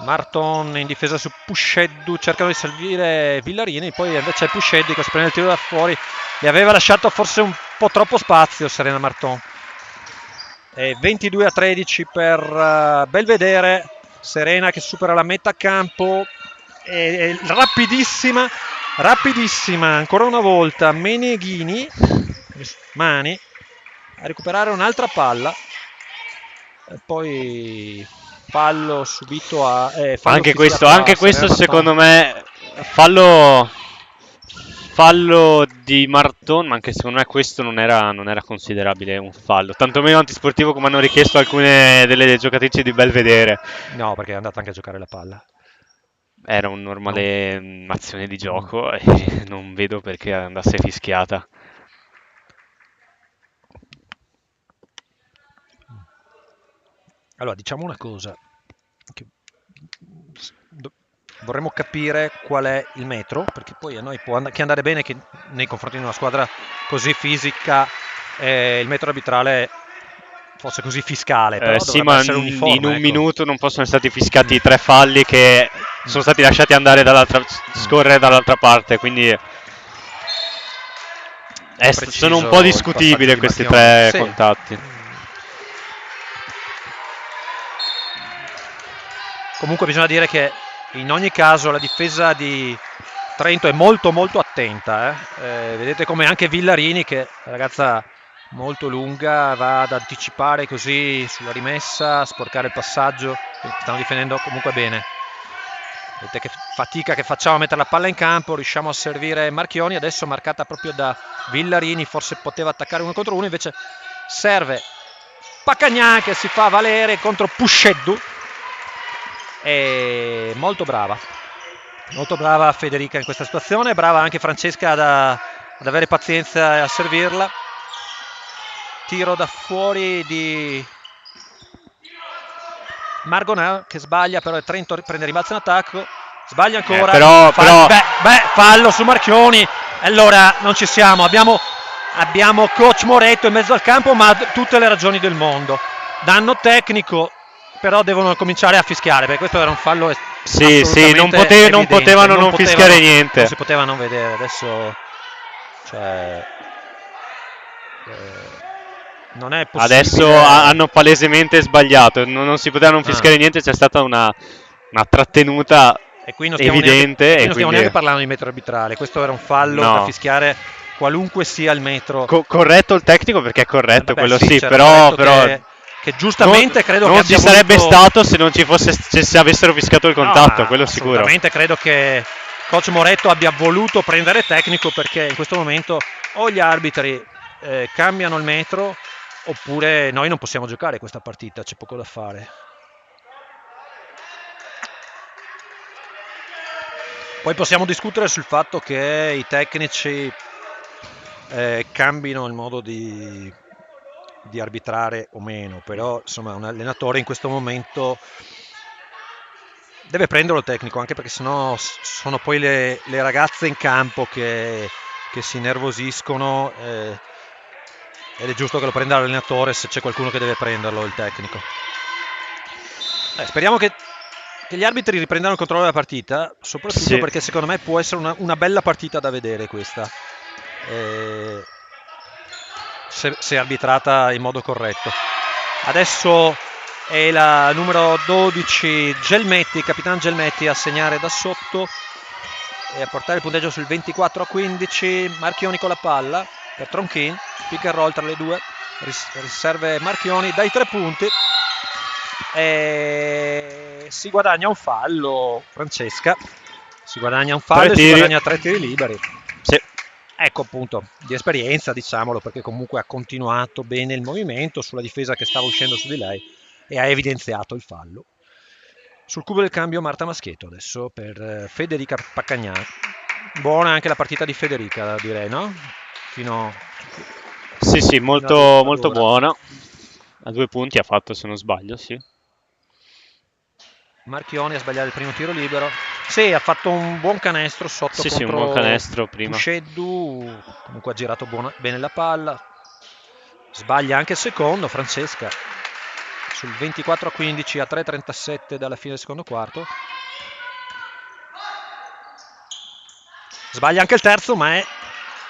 Marton in difesa su Pusheddu, cercano di salvire Villarini, poi invece è Pusheddu che si prende il tiro da fuori, le aveva lasciato forse un po' troppo spazio Serena Marton. 22-13 per Belvedere, Serena che supera la metà campo, rapidissima ancora una volta Mani a recuperare un'altra palla, e poi fallo subito anche questo secondo me fallo di Marton, ma anche secondo me questo non era considerabile un fallo, tantomeno antisportivo come hanno richiesto alcune delle giocatrici di Belvedere. No, perché è andata anche a giocare la palla. Era un normale azione di gioco e non vedo perché andasse fischiata. Allora, diciamo una cosa, che vorremmo capire qual è il metro, perché poi a noi può anche andare bene che nei confronti di una squadra così fisica il metro arbitrale fosse così fiscale, però sì, ma essere uniforme, in un minuto non possono essere stati fischiati 3 falli che sono stati lasciati andare scorrere dall'altra parte, quindi sono un po' discutibili questi 3 contatti. Comunque bisogna dire che in ogni caso la difesa di Trento è molto molto attenta. Vedete come anche Villarini, che è una ragazza molto lunga, va ad anticipare così sulla rimessa, a sporcare il passaggio. Stanno difendendo comunque bene. Vedete che fatica che facciamo a mettere la palla in campo, riusciamo a servire Marchioni, adesso marcata proprio da Villarini, forse poteva attaccare 1 contro 1, invece serve Pacagnan che si fa valere contro Pusheddu. È molto brava Federica in questa situazione, brava anche Francesca ad avere pazienza e a servirla. Tiro da fuori di Margonà che sbaglia, però Trento prende rimbalzo in attacco, sbaglia ancora, fallo su Marchioni. Allora non ci siamo, abbiamo coach Moretto in mezzo al campo, ma tutte le ragioni del mondo, danno tecnico, però devono cominciare a fischiare, perché questo era un fallo non potevano non fischiare niente, non si poteva non vedere. Adesso non è possibile. Adesso hanno palesemente sbagliato, non si poteva non fischiare niente, c'è stata una trattenuta e qui non evidente. Non stiamo neanche parlando di metro arbitrale, questo era un fallo da fischiare qualunque sia il metro. Corretto il tecnico, perché è corretto, quello sì, però che giustamente credo non che ci sarebbe stato se non ci fosse, se avessero fischiato il contatto, quello sicuro. Assolutamente credo che coach Moretto abbia voluto prendere tecnico, perché in questo momento o gli arbitri cambiano il metro oppure noi non possiamo giocare questa partita, c'è poco da fare. Poi possiamo discutere sul fatto che i tecnici cambino il modo di arbitrare o meno, però insomma un allenatore in questo momento deve prenderlo il tecnico, anche perché sennò sono poi le ragazze in campo che si innervosiscono ed è giusto che lo prenda l'allenatore se c'è qualcuno che deve prenderlo, il tecnico. Speriamo che gli arbitri riprendano il controllo della partita, soprattutto Sì. perché secondo me può essere una bella partita da vedere questa, se arbitrata in modo corretto. Adesso è la numero 12 Gelmetti, capitano Gelmetti, a segnare da sotto e a portare il punteggio sul 24-15. Marchioni con la palla per Tronchin, pick and roll tra le due, riserve Marchioni dai 3 punti e si guadagna un fallo. Francesca si guadagna un fallo e si guadagna 3 tiri liberi. Sì. Ecco, appunto, di esperienza, diciamolo, perché comunque ha continuato bene il movimento sulla difesa che stava uscendo su di lei e ha evidenziato il fallo. Sul cubo del cambio Marta Maschietto adesso per Federica Paccagnà. Buona anche la partita di Federica, direi, no? Sì, molto, molto buona. A 2 punti ha fatto, se non sbaglio, sì. Marchioni a sbagliare il primo tiro libero. Sì, ha fatto un buon canestro sotto contro un buon canestro prima. Pusheddu, comunque ha girato bene la palla. Sbaglia anche il secondo, Francesca, sul 24-15 a 3:37 dalla fine del secondo quarto. Sbaglia anche il terzo, ma è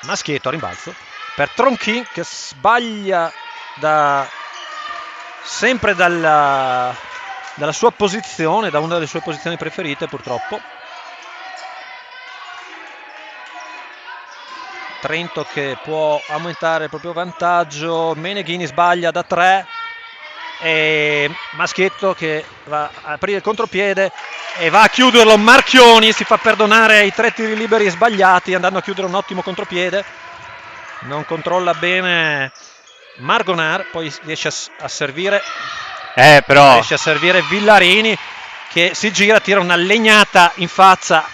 Maschietto a rimbalzo per Tronchin, che sbaglia sempre dalla sua posizione, da una delle sue posizioni preferite purtroppo. Trento che può aumentare il proprio vantaggio. Meneghini sbaglia da 3 e Maschietto che va a aprire il contropiede e va a chiuderlo. Marchioni si fa perdonare i 3 tiri liberi sbagliati andando a chiudere un ottimo contropiede. Non controlla bene Margonar, poi riesce a servire però riesce a servire Villarini, che si gira, tira una legnata in faccia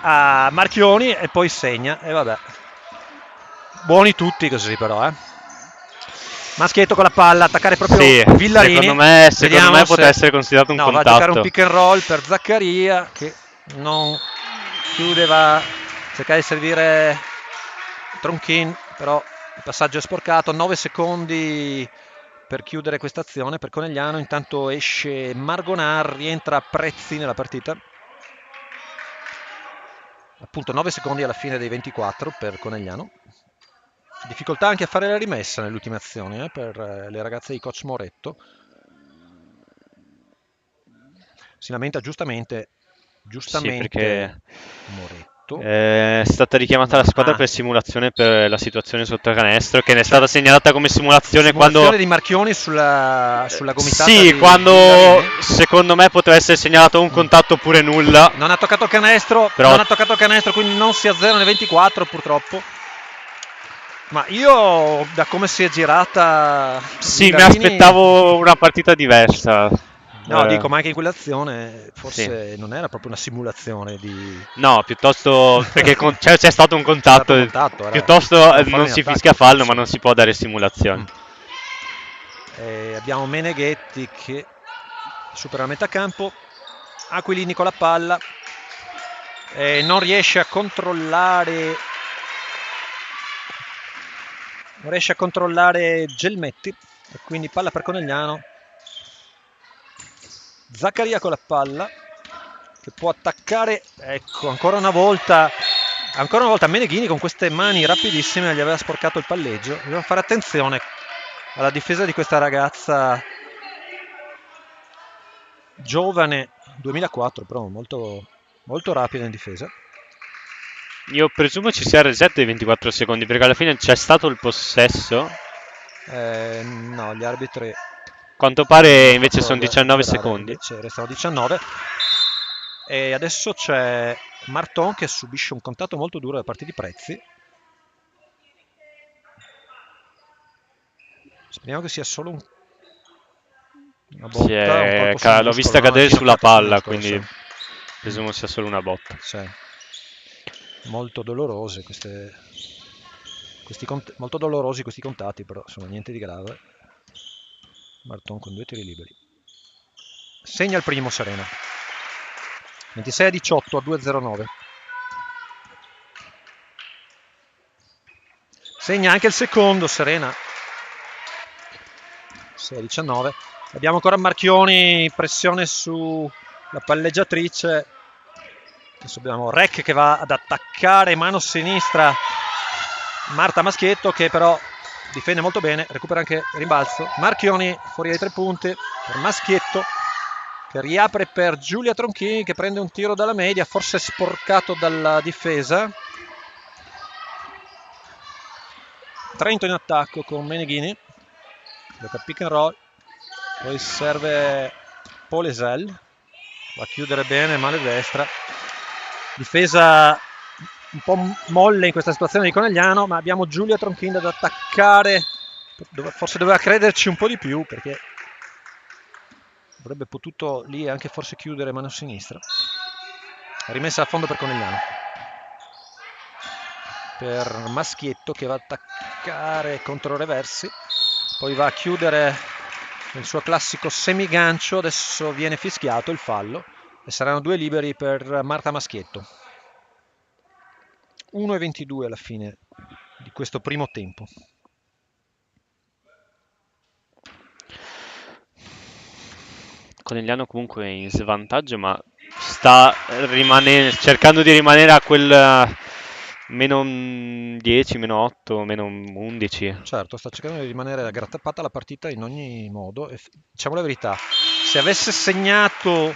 a Marchioni e poi segna. E vabbè, buoni tutti così, però Maschietto con la palla, attaccare proprio Villarini. Secondo me potrebbe essere considerato un contatto. Va a giocare un pick and roll per Zaccaria, che non chiude, va a cercare di servire Tronchin, però il passaggio è sporcato. 9 secondi per chiudere questa azione per Conegliano. Intanto esce Margonar, rientra Prezzi nella partita. Appunto 9 secondi alla fine dei 24 per Conegliano. Difficoltà anche a fare la rimessa nelle ultime azioni per le ragazze di coach Moretto. Si lamenta giustamente perché Moretto. È stata richiamata la squadra per simulazione per la situazione sotto canestro, che ne è stata segnalata come simulazione quando di Marchioni sulla gomitata. Sì, quando secondo me poteva essere segnalato un contatto oppure nulla. Non ha toccato il canestro, quindi non si azzera nel 24 purtroppo. Ma io, da come si è girata, mi aspettavo una partita diversa. No, dico, ma anche in quell'azione forse non era proprio una simulazione No, piuttosto perché c'è stato un contatto. Piuttosto non si fischia fallo, ma non si può dare simulazione. Abbiamo Meneghetti che supera la metà campo. Aquilini con la palla. Non riesce a controllare. Non riesce a controllare Gelmetti. E quindi palla per Conegliano. Zaccaria con la palla che può attaccare. Ecco, ancora una volta Meneghini con queste mani rapidissime gli aveva sporcato il palleggio. Dobbiamo fare attenzione alla difesa di questa ragazza giovane, 2004, però molto, molto rapida in difesa. Io presumo ci sia il reset dei 24 secondi, perché alla fine c'è stato il possesso. No, gli arbitri quanto pare invece sono 19 secondi. Invece restano 19. E adesso c'è Marton che subisce un contatto molto duro da parte di Prezzi. Speriamo che sia solo una botta. L'ho vista cadere sulla palla, quindi presumo sia solo una botta. Sì. Molto dolorose molto dolorosi questi contatti, però sono niente di grave. Marton con 2 tiri liberi. Segna il primo Serena. 26-18 a 2:09. segna anche il secondo Serena. 6-19. Abbiamo ancora Marchioni, pressione sulla palleggiatrice. Adesso abbiamo Rec che va ad attaccare mano sinistra Marta Maschietto, che però difende molto bene, recupera anche rimbalzo. Marchioni fuori dai 3 punti per Maschietto, che riapre per Giulia Tronchini, che prende un tiro dalla media, forse sporcato dalla difesa. Trento in attacco con Meneghini, gioca pick and roll, poi serve Polesel, va a chiudere bene, male destra, difesa un po' molle in questa situazione di Conegliano, ma abbiamo Giulia Tronchini ad attaccare, forse doveva crederci un po' di più, perché avrebbe potuto lì anche forse chiudere mano sinistra. Rimessa a fondo per Conegliano, per Maschietto che va ad attaccare contro Reversi, poi va a chiudere il suo classico semigancio. Adesso viene fischiato il fallo e saranno 2 liberi per Marta Maschietto. 1:22 alla fine di questo primo tempo. Conegliano comunque è in svantaggio, ma sta cercando di rimanere a quel meno 10, meno 8, meno 11. Certo, sta cercando di rimanere aggrappata alla partita in ogni modo. E diciamo la verità, se avesse segnato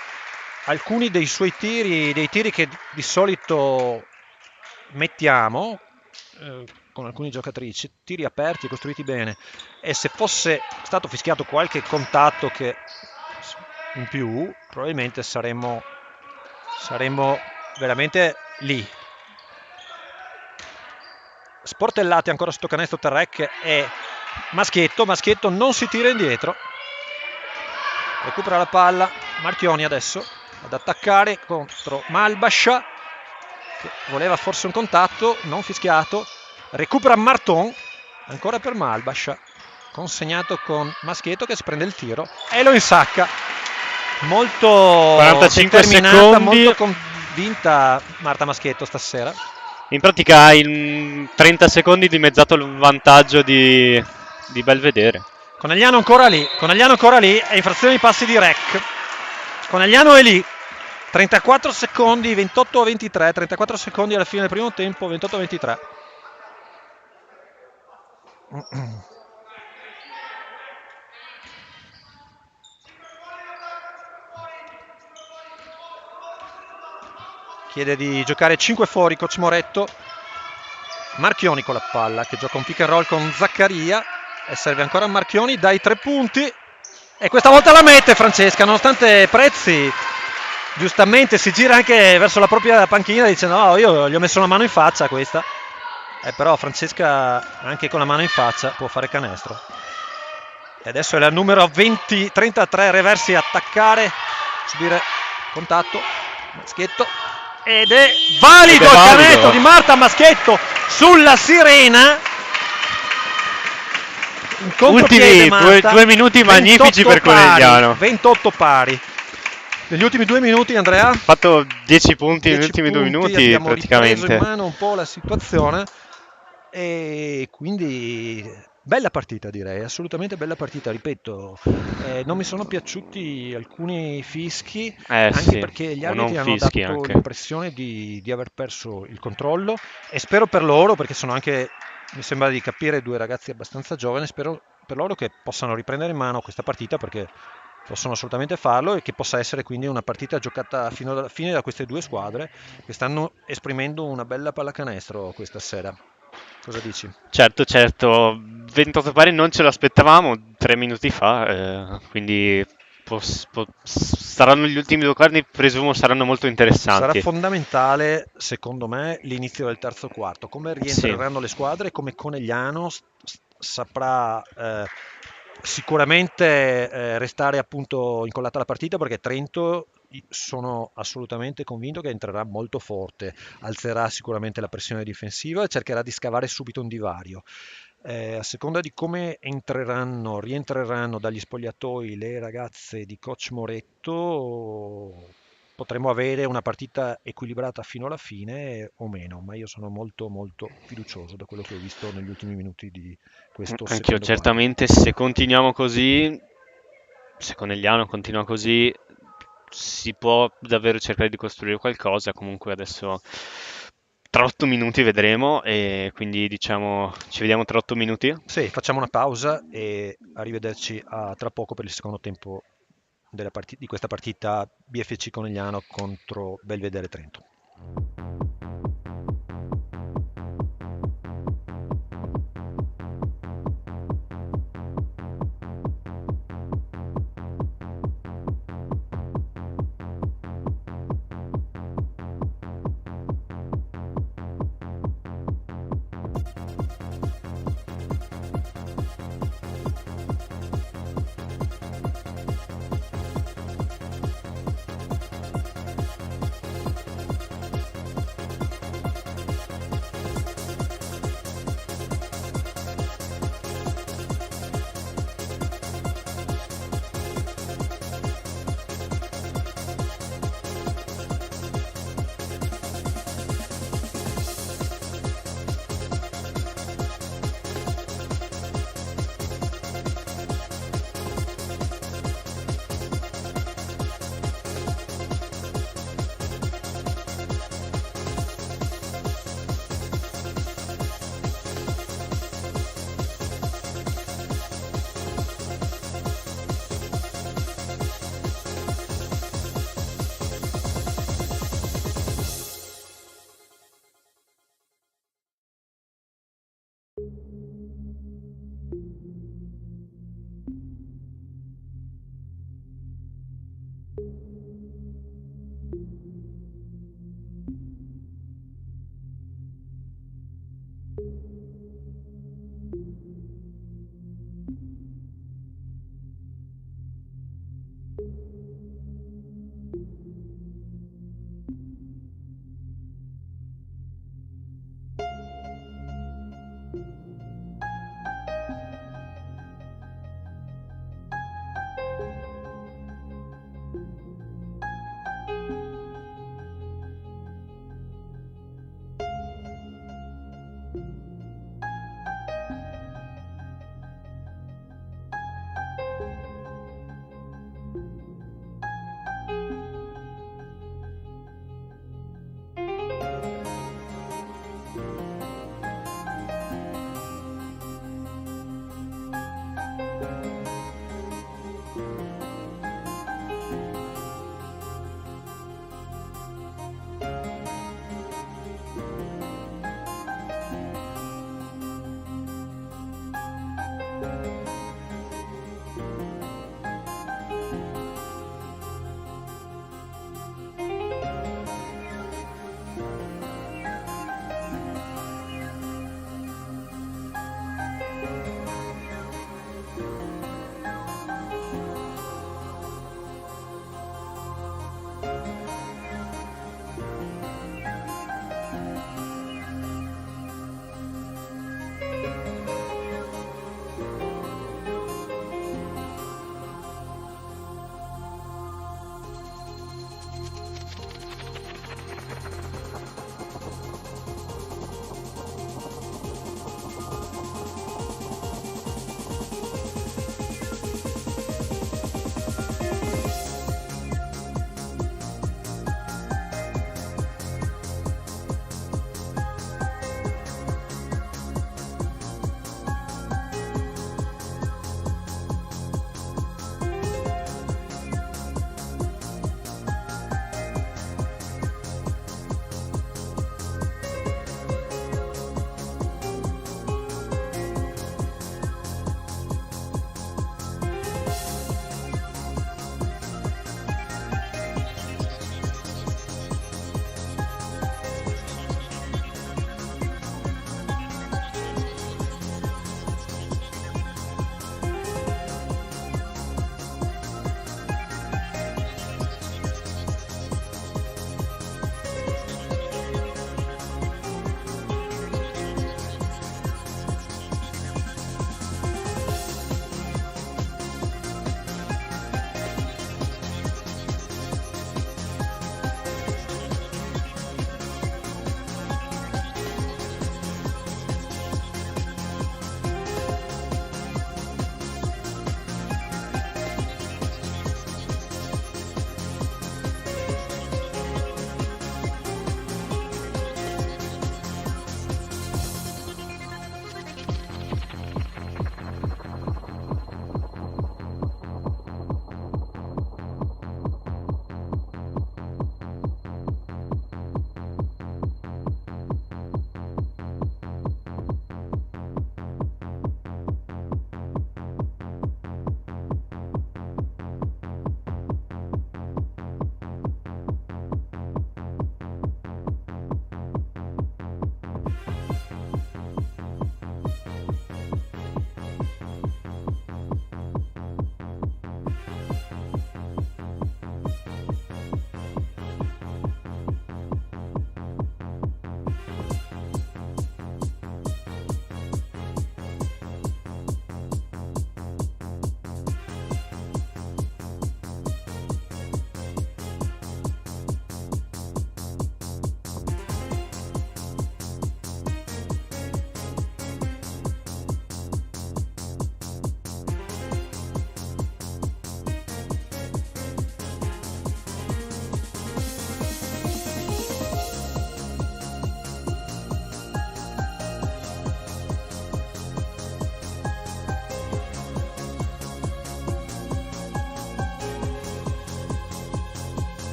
alcuni dei suoi tiri, dei tiri che di solito mettiamo con alcune giocatrici, tiri aperti e costruiti bene, e se fosse stato fischiato qualche contatto che in più, probabilmente saremmo veramente lì. Sportellate ancora sotto canestro Terrec e Maschietto non si tira indietro, recupera la palla Marchioni adesso ad attaccare contro Malbascia, che voleva forse un contatto non fischiato, recupera Marton ancora per Malbascia, consegnato con Maschietto che si prende il tiro e lo insacca. Molto 45 determinata, secondi. molto convinta Marta Maschietto stasera. In pratica in 30 secondi dimezzato il vantaggio di Belvedere. Conegliano ancora lì e infrazione di passi di Rec. Conegliano è lì, 34 secondi, 28-23, 34 secondi alla fine del primo tempo, 28-23. Chiede di giocare 5 fuori coach Moretto. Marchioni con la palla che gioca un pick and roll con Zaccaria e serve ancora a Marchioni dai 3 punti e questa volta la mette Francesca, nonostante Prezzi giustamente si gira anche verso la propria panchina dicendo no, io gli ho messo una mano in faccia a questa, però Francesca anche con la mano in faccia può fare canestro. E adesso è la numero 33 Reversi a attaccare, subire contatto Maschietto ed è valido il canestro di Marta Maschietto sulla sirena. Ultimi 2 minuti magnifici per Conegliano. 28 pari. Negli ultimi 2 minuti Andrea ha fatto 10 punti negli ultimi 2 minuti abbiamo praticamente. Ripreso in mano un po' la situazione e quindi bella partita, direi, assolutamente bella partita, ripeto, non mi sono piaciuti alcuni fischi, anche sì, perché gli arbitri hanno dato anche l'impressione di aver perso il controllo e spero per loro, perché sono anche, mi sembra di capire, 2 ragazzi abbastanza giovani, spero per loro che possano riprendere in mano questa partita, perché possono assolutamente farlo e che possa essere quindi una partita giocata fino alla fine da queste 2 squadre che stanno esprimendo una bella pallacanestro questa sera. Cosa dici? Certo, 28 pari non ce l'aspettavamo 3 minuti fa, quindi saranno gli ultimi 2 quarti, presumo saranno molto interessanti. Sarà fondamentale, secondo me, l'inizio del terzo quarto, come rientreranno le squadre, come Conegliano saprà sicuramente restare appunto incollata alla partita, perché Trento sono assolutamente convinto che entrerà molto forte, alzerà sicuramente la pressione difensiva e cercherà di scavare subito un divario. A seconda di come rientreranno dagli spogliatoi le ragazze di coach Moretto, potremmo avere una partita equilibrata fino alla fine o meno, ma io sono molto molto fiducioso da quello che ho visto negli ultimi minuti di questo Anch'io, secondo quarto. certamente, se continuiamo così, se Conegliano continua così, si può davvero cercare di costruire qualcosa. Comunque adesso tra 8 minuti vedremo e quindi diciamo ci vediamo tra 8 minuti. Sì, facciamo una pausa e arrivederci a tra poco per il secondo tempo di questa partita BFC Conegliano contro Belvedere Trento.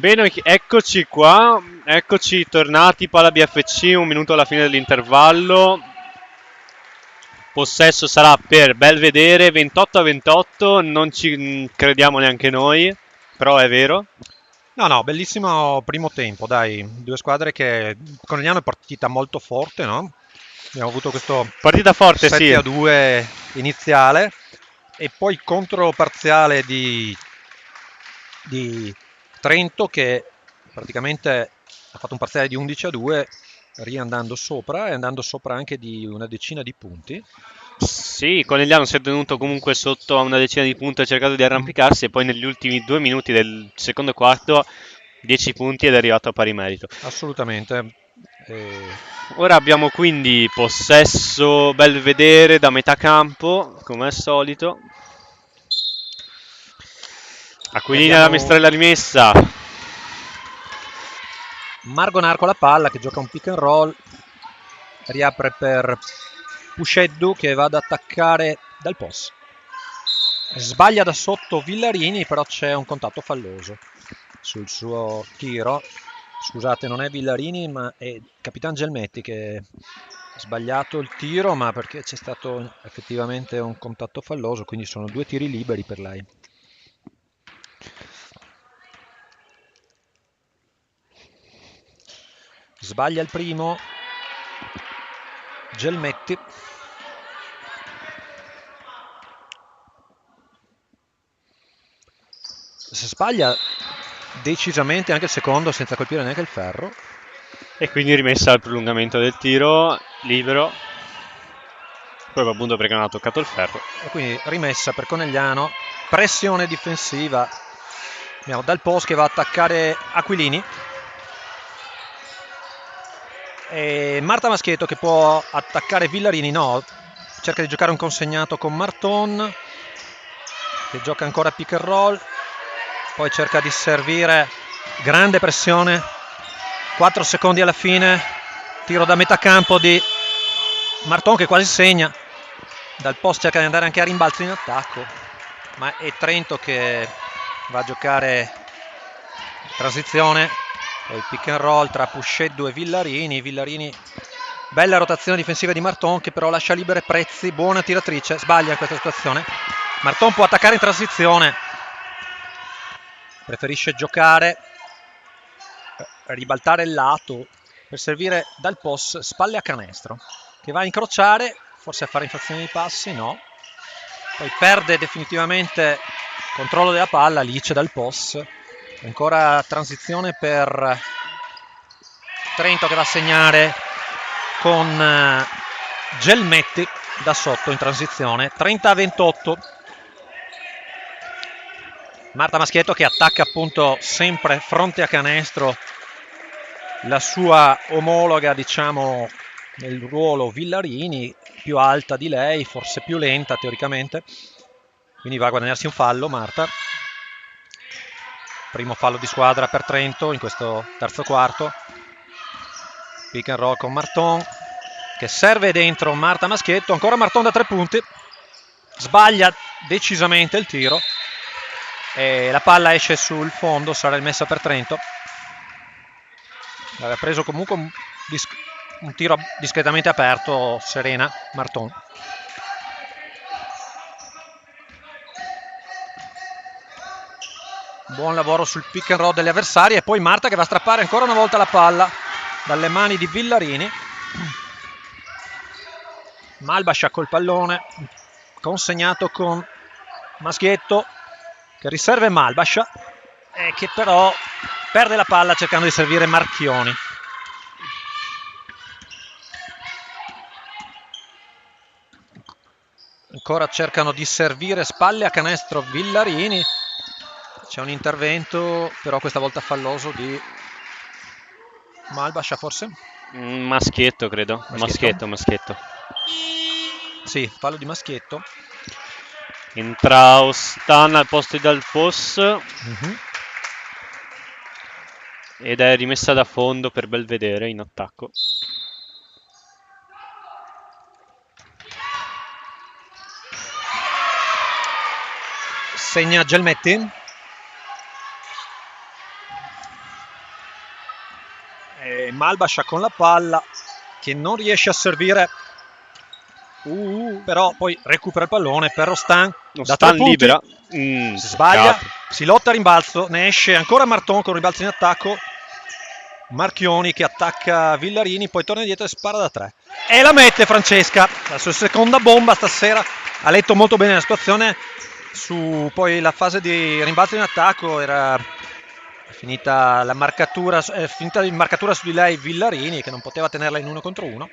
Bene, eccoci qua, eccoci tornati, palla BFC, un minuto alla fine dell'intervallo. Possesso sarà per Belvedere, 28-28, non ci crediamo neanche noi, però è vero. No, bellissimo primo tempo, dai, due squadre che Conegliano è partita molto forte, no? Abbiamo avuto questo Partita forte, sì. 7-2 iniziale e poi contro parziale di Trento che praticamente ha fatto un parziale di 11-2 riandando sopra e andando sopra anche di una decina di punti. Sì, Conegliano si è tenuto comunque sotto a una decina di punti, ha cercato di arrampicarsi e poi negli ultimi 2 minuti del secondo quarto 10 punti ed è arrivato a pari merito. Assolutamente. Ora abbiamo quindi possesso Belvedere da metà campo, come al solito. Aquilini alla mestrella rimessa. Margonar con la palla che gioca un pick and roll, riapre per Pusheddu che va ad attaccare dal post. Sbaglia da sotto Villarini, però c'è un contatto falloso sul suo tiro. Scusate, non è Villarini, ma è Capitan Gelmetti che ha sbagliato il tiro, ma perché c'è stato effettivamente un contatto falloso, quindi sono 2 tiri liberi per lei. Sbaglia il primo Gelmetti. Se sbaglia decisamente anche il secondo senza colpire neanche il ferro. E quindi rimessa al prolungamento del tiro, libero. Proprio appunto perché non ha toccato il ferro. E quindi rimessa per Conegliano. Pressione difensiva. Abbiamo dal post che va a attaccare Aquilini. E Marta Maschietto che può attaccare Villarini. No, cerca di giocare un consegnato con Marton che gioca ancora pick and roll. Poi cerca di servire. Grande pressione. 4 secondi alla fine. Tiro da metà campo di Marton che quasi segna. Dal post cerca di andare anche a rimbalzo in attacco. Ma è Trento che va a giocare transizione. Poi pick and roll tra Pusheddu e Villarini. Villarini, bella rotazione difensiva di Marton che però lascia libere Prezzi. Buona tiratrice, sbaglia in questa situazione. Marton può attaccare in transizione. Preferisce giocare, ribaltare il lato per servire dal post, spalle a canestro, che va a incrociare, forse a fare infrazione di passi, no. Poi perde definitivamente controllo della palla, Lice dal post. Ancora transizione per Trento che va a segnare con Gelmetti da sotto in transizione. 30-28. Marta Maschietto che attacca appunto sempre fronte a canestro la sua omologa, diciamo, nel ruolo Villarini, più alta di lei, forse più lenta teoricamente. Quindi va a guadagnarsi un fallo Marta. Primo fallo di squadra per Trento in questo terzo quarto. Pick and roll con Marton che serve dentro Marta Maschietto. Ancora Marton da 3 punti. Sbaglia decisamente il tiro. E la palla esce sul fondo, sarà rimessa per Trento. Aveva preso comunque un tiro discretamente aperto Serena Marton. Buon lavoro sul pick and roll degli avversari e poi Marta che va a strappare ancora una volta la palla dalle mani di Villarini. Malbascia col pallone consegnato con Maschietto che riserva Malbascia e che però perde la palla cercando di servire Marchioni. Ancora cercano di servire spalle a canestro Villarini. C'è un intervento però questa volta falloso di Malbascia forse? Maschietto credo. Maschietto. Sì, fallo di Maschietto. Entra Ostan al posto di Dalpos. Ed è rimessa da fondo per Belvedere in attacco. Segna Gelmetti. Malbascia con la palla che non riesce a servire, però poi recupera il pallone per Ostan da 3 punti. Libera. Sbaglia, si lotta a rimbalzo, ne esce ancora Marton con rimbalzo in attacco. Marchioni che attacca Villarini, poi torna indietro e spara da 3 e la mette Francesca, la sua seconda bomba stasera. Ha letto molto bene la situazione su poi la fase di rimbalzo in attacco, era finita la marcatura, finita in marcatura su di lei Villarini che non poteva tenerla in 1 contro 1,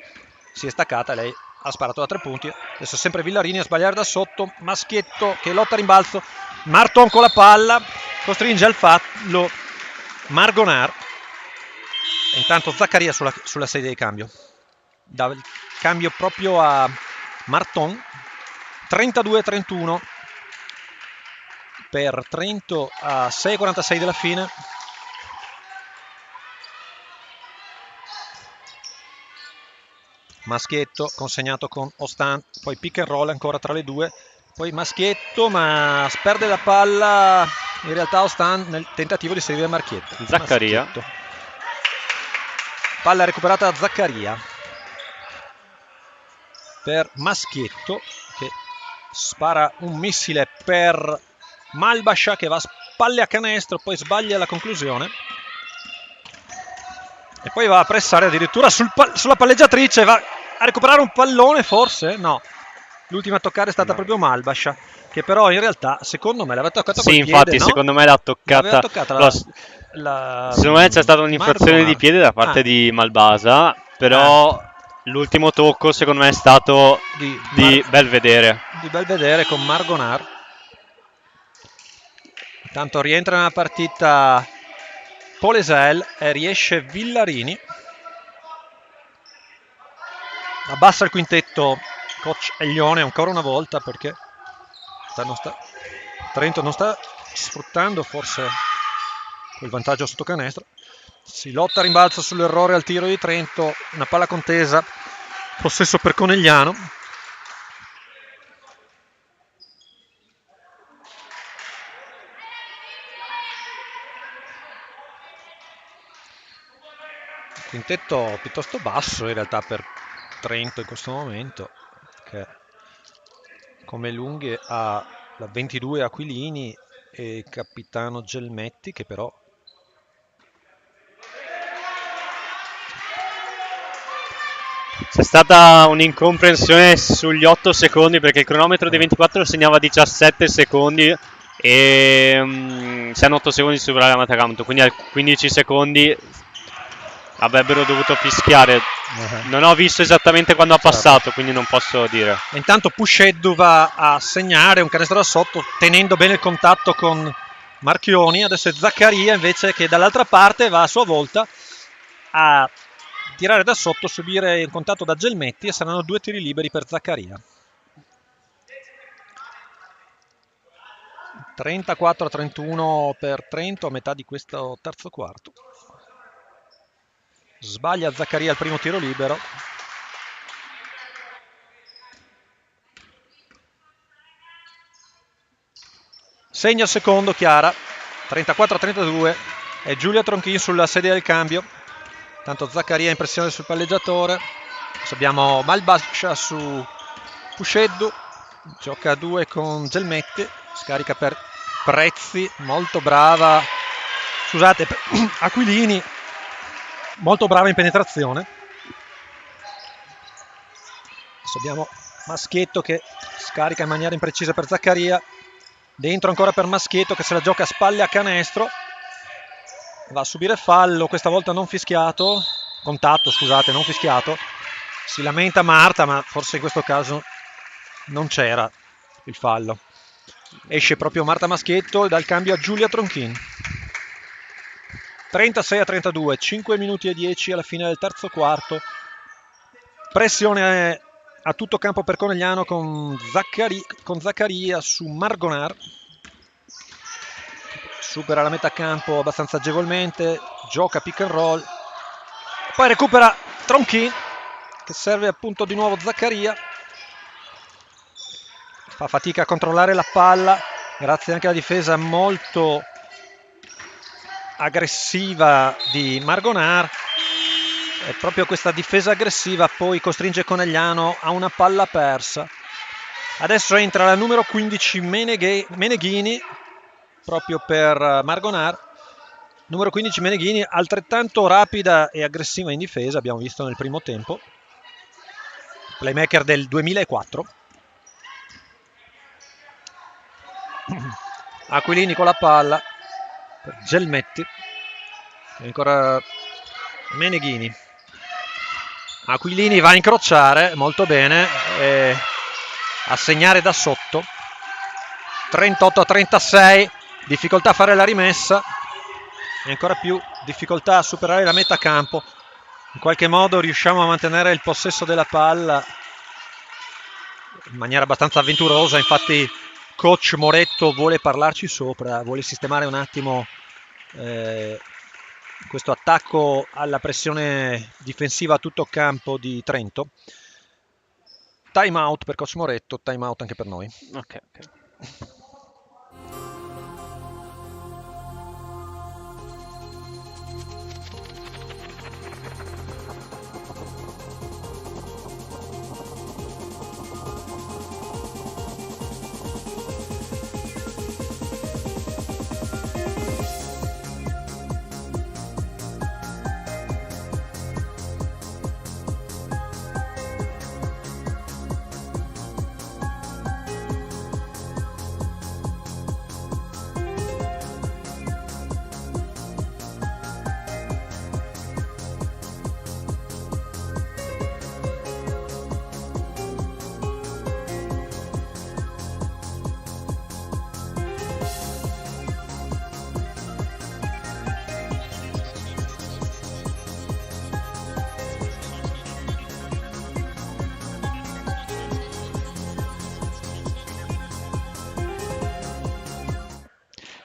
si è staccata, lei ha sparato da 3 punti, adesso sempre Villarini a sbagliare da sotto, Maschietto che lotta a rimbalzo, Marton con la palla, costringe al fallo Margonar. Intanto Zaccaria sulla sedia di cambio, dà il cambio proprio a Marton. 32-31 per Trento a 6:46 della fine. Maschietto consegnato con Ostan, poi pick and roll ancora tra le due, poi Maschietto ma perde la palla in realtà Ostan nel tentativo di servire Marchietto. Zaccaria. Maschietto. Palla recuperata da Zaccaria per Maschietto che spara un missile per Malbascia che va a spalle a canestro, poi sbaglia la conclusione e poi va a pressare addirittura sulla palleggiatrice, va a recuperare un pallone forse? No, l'ultima a toccare è stata proprio Malbascia che però in realtà secondo me l'aveva toccata col piede, infatti no? Secondo me l'ha toccata, secondo me c'è stata un'infrazione di piede da parte di Malbasa, però l'ultimo tocco secondo me è stato di Belvedere. Di Belvedere con Margonar. Intanto rientra nella partita Polesel e riesce Villarini. Abbassa il quintetto coach Eglione ancora una volta perché Trento non sta sfruttando forse quel vantaggio sotto canestro. Si lotta a rimbalzo sull'errore al tiro di Trento, una palla contesa, possesso per Conegliano. Quintetto piuttosto basso in realtà per Trento in questo momento, che come lunghe ha la 22 Aquilini e il capitano Gelmetti che però c'è stata un'incomprensione sugli 8 secondi perché il cronometro dei 24 segnava 17 secondi e se hanno 8 secondi supera la Matagamto, quindi a 15 secondi avrebbero dovuto fischiare. Non ho visto esattamente quando ha passato, quindi non posso dire. Intanto Pusheddu va a segnare un canestro da sotto tenendo bene il contatto con Marchioni. Adesso è Zaccaria invece che dall'altra parte va a sua volta a tirare da sotto, subire il contatto da Gelmetti e saranno 2 tiri liberi per Zaccaria. 34-31 per Trento a metà di questo terzo quarto. Sbaglia Zaccaria il primo tiro libero. Segna il secondo Chiara. 34-32. È Giulia Tronchin sulla sedia del cambio. Tanto Zaccaria in pressione sul palleggiatore. Adesso abbiamo Malbascia su Pusheddu. Gioca a 2 con Gelmetti. Scarica per Prezzi. Molto brava. Scusate, Aquilini. Molto brava in penetrazione. Adesso abbiamo Maschietto che scarica in maniera imprecisa per Zaccaria. Dentro ancora per Maschietto che se la gioca a spalle a canestro. Va a subire fallo, questa volta non fischiato. Contatto, scusate, non fischiato. Si lamenta Marta, ma forse in questo caso non c'era il fallo. Esce proprio Marta Maschietto e dà il cambio a Giulia Tronchin. 36-32, 5 minuti e 10 alla fine del terzo quarto. Pressione a tutto campo per Conegliano con Zaccaria su Margonar. Supera la metà campo abbastanza agevolmente, gioca pick and roll, poi recupera Tronchin che serve appunto di nuovo Zaccaria. Fa fatica a controllare la palla, grazie anche alla difesa molto aggressiva di Margonar. È proprio questa difesa aggressiva poi costringe Conegliano a una palla persa. Adesso entra la numero 15 Meneghini proprio per Margonar. Numero 15 Meneghini, altrettanto rapida e aggressiva in difesa, abbiamo visto nel primo tempo. Playmaker del 2004. Aquilini con la palla per Gelmetti. E ancora Meneghini. Aquilini va a incrociare molto bene e a segnare da sotto. 38-36, difficoltà a fare la rimessa e ancora più difficoltà a superare la metà campo. In qualche modo riusciamo a mantenere il possesso della palla in maniera abbastanza avventurosa, infatti coach Moretto vuole parlarci sopra, vuole sistemare un attimo questo attacco alla pressione difensiva a tutto campo di Trento. Time out per coach Moretto, time out anche per noi. Ok.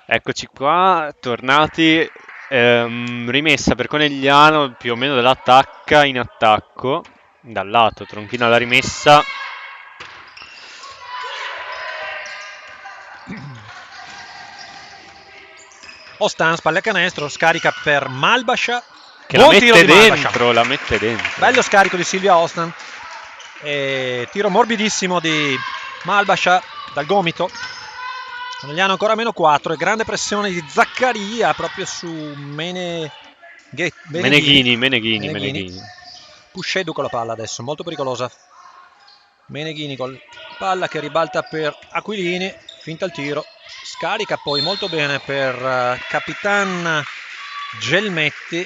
Eccoci qua, tornati, rimessa per Conegliano più o meno dall'attacca in attacco, dal lato, tronchina alla rimessa. Ostan, spalle a canestro, scarica per Malbascia. Che la mette dentro, la mette dentro. Bello scarico di Silvia Ostan. E tiro morbidissimo di Malbascia dal gomito. Conegliano ancora meno 4 e grande pressione di Zaccaria proprio su Meneghini. Puscedu con la palla adesso, molto pericolosa. Meneghini con la palla che ribalta per Aquilini, finta il tiro, scarica poi molto bene per Capitan Gelmetti,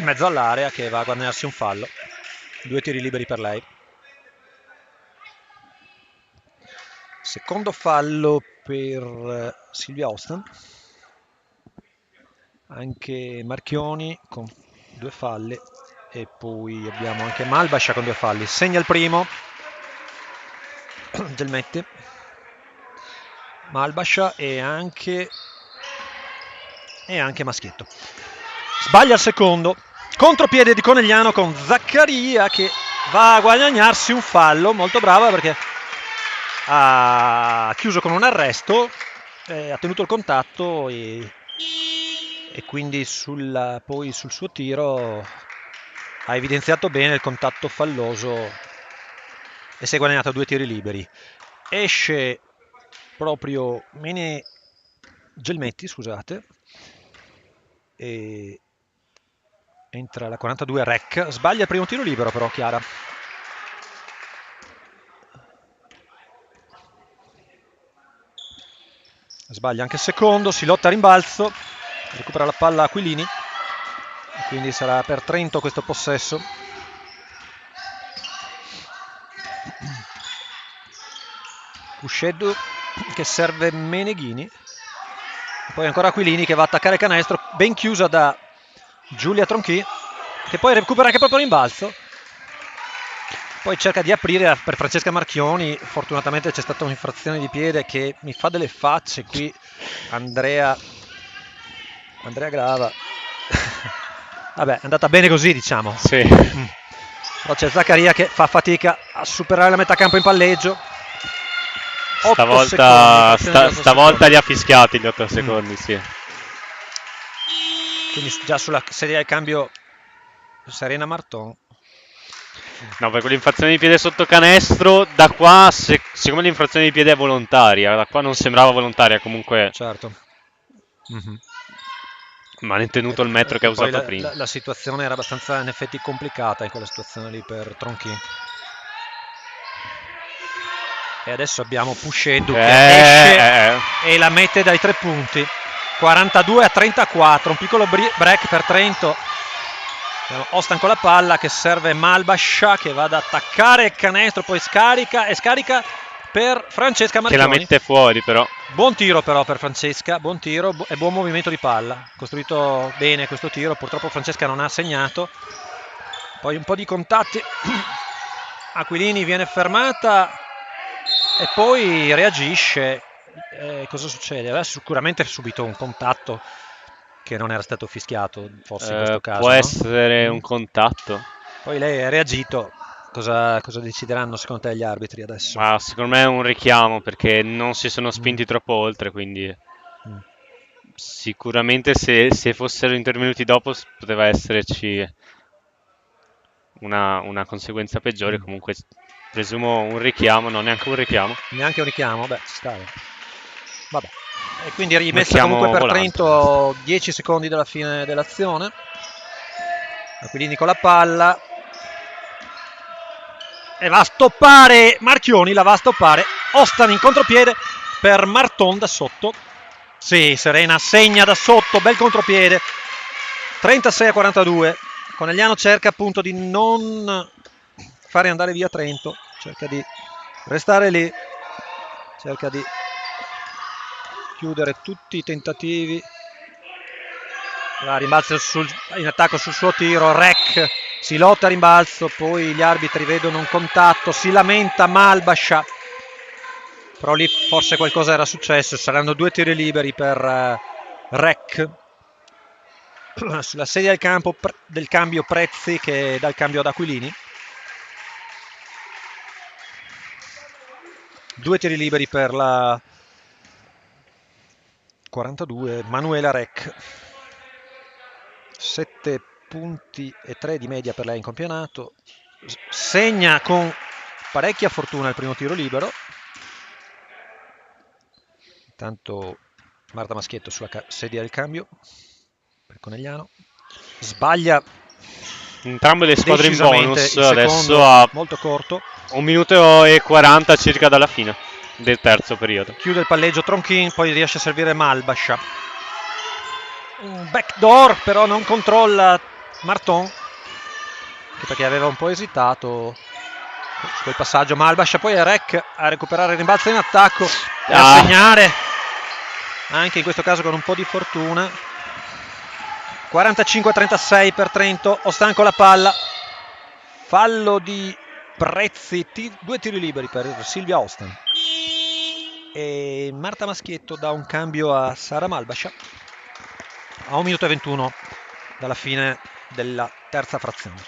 mezzo all'area, che va a guadagnarsi un fallo. 2 tiri liberi per lei. Secondo fallo per Silvia Ostan. Anche Marchioni con 2 falli e poi abbiamo anche Malbascia con 2 falli. Segna il primo Gelmetti, Malbascia e anche Maschietto. Sbaglia il secondo, contropiede di Conegliano con Zaccaria che va a guadagnarsi un fallo. Molto brava perché ha chiuso con un arresto, ha tenuto il contatto e quindi poi sul suo tiro ha evidenziato bene il contatto falloso e si è guadagnato 2 tiri liberi. Esce proprio Gelmetti, scusate, e entra la 42 Rec. Sbaglia il primo tiro libero però Chiara. Sbaglia anche il secondo, si lotta a rimbalzo, recupera la palla Aquilini, quindi sarà per Trento questo possesso. Puscedu che serve Meneghini, poi ancora Aquilini che va a attaccare canestro, ben chiusa da Giulia Tronchi, che poi recupera anche proprio rimbalzo, poi cerca di aprire per Francesca Marchioni. Fortunatamente c'è stata un'infrazione di piede che mi fa delle facce qui Andrea Grava. Vabbè, è andata bene così, diciamo. Sì. Però c'è Zaccaria che fa fatica a superare la metà campo in palleggio. Stavolta li ha fischiati gli 8 secondi, sì. Quindi già sulla serie al cambio Serena Marton. No, per quell'infrazione di piede sotto canestro, da qua, siccome l'infrazione di piede è volontaria, da qua non sembrava volontaria, comunque Certo. ma hanno tenuto il metro che ha Poi usato prima. la situazione era abbastanza in effetti complicata in quella situazione lì per Tronchi. E adesso abbiamo Pusheddu che esce e la mette dai 3 punti. 42-34, un piccolo break per Trento. Ostan con la palla che serve Malbascia che va ad attaccare il canestro, poi scarica per Francesca Marchioni. Che la mette fuori però. Buon tiro però per Francesca, buon tiro e buon movimento di palla. Costruito bene questo tiro, purtroppo Francesca non ha segnato. Poi un po' di contatti. Aquilini viene fermata e poi reagisce. Cosa succede? Aveva sicuramente subito un contatto che non era stato fischiato, forse in questo caso. Può essere un contatto. Poi lei ha reagito. Cosa decideranno secondo te gli arbitri adesso? Ma secondo me è un richiamo perché non si sono spinti troppo oltre, quindi sicuramente se fossero intervenuti dopo poteva esserci una conseguenza peggiore. Comunque presumo un richiamo, non neanche un richiamo. Neanche un richiamo? Beh, ci sta. Vabbè. E quindi rimessa comunque per volante. Trento 10 secondi dalla fine dell'azione. Aquilini con la palla. E va a stoppare Marchioni, la va a stoppare. Ostan in contropiede per Marton da sotto. Sì, Serena segna da sotto, bel contropiede. 36-42. Conegliano cerca appunto di non fare andare via Trento, cerca di restare lì, cerca di chiudere tutti i tentativi. Rimbalza in attacco sul suo tiro, Rec si lotta a rimbalzo, poi gli arbitri vedono un contatto, si lamenta Malbascia, però lì forse qualcosa era successo, saranno 2 tiri liberi per Rec. Sulla sedia del campo del cambio Prezzi che dà il cambio ad Aquilini. 2 tiri liberi per la 42 Manuela Rec. 7 punti e 3 di media per lei in campionato. Segna con parecchia fortuna il primo tiro libero. Intanto Marta Maschietto sulla sedia del cambio per Conegliano. Sbaglia entrambe le squadre in bonus adesso a molto corto. 1 minuto e 40 circa dalla fine del terzo periodo. Chiude il palleggio Tronchin, poi riesce a servire Malbascia. Un backdoor, però non controlla Marton, anche perché aveva un po' esitato su quel passaggio. Malbascia poi è Rec a recuperare il rimbalzo in attacco e a segnare, anche in questo caso con un po' di fortuna. 45-36 per Trento. Ostan con la palla, fallo di Prezzi, 2 tiri liberi per Silvia Ostan e Marta Maschietto dà un cambio a Sara Malbascia a 1 minuto e 21 dalla fine della terza frazione.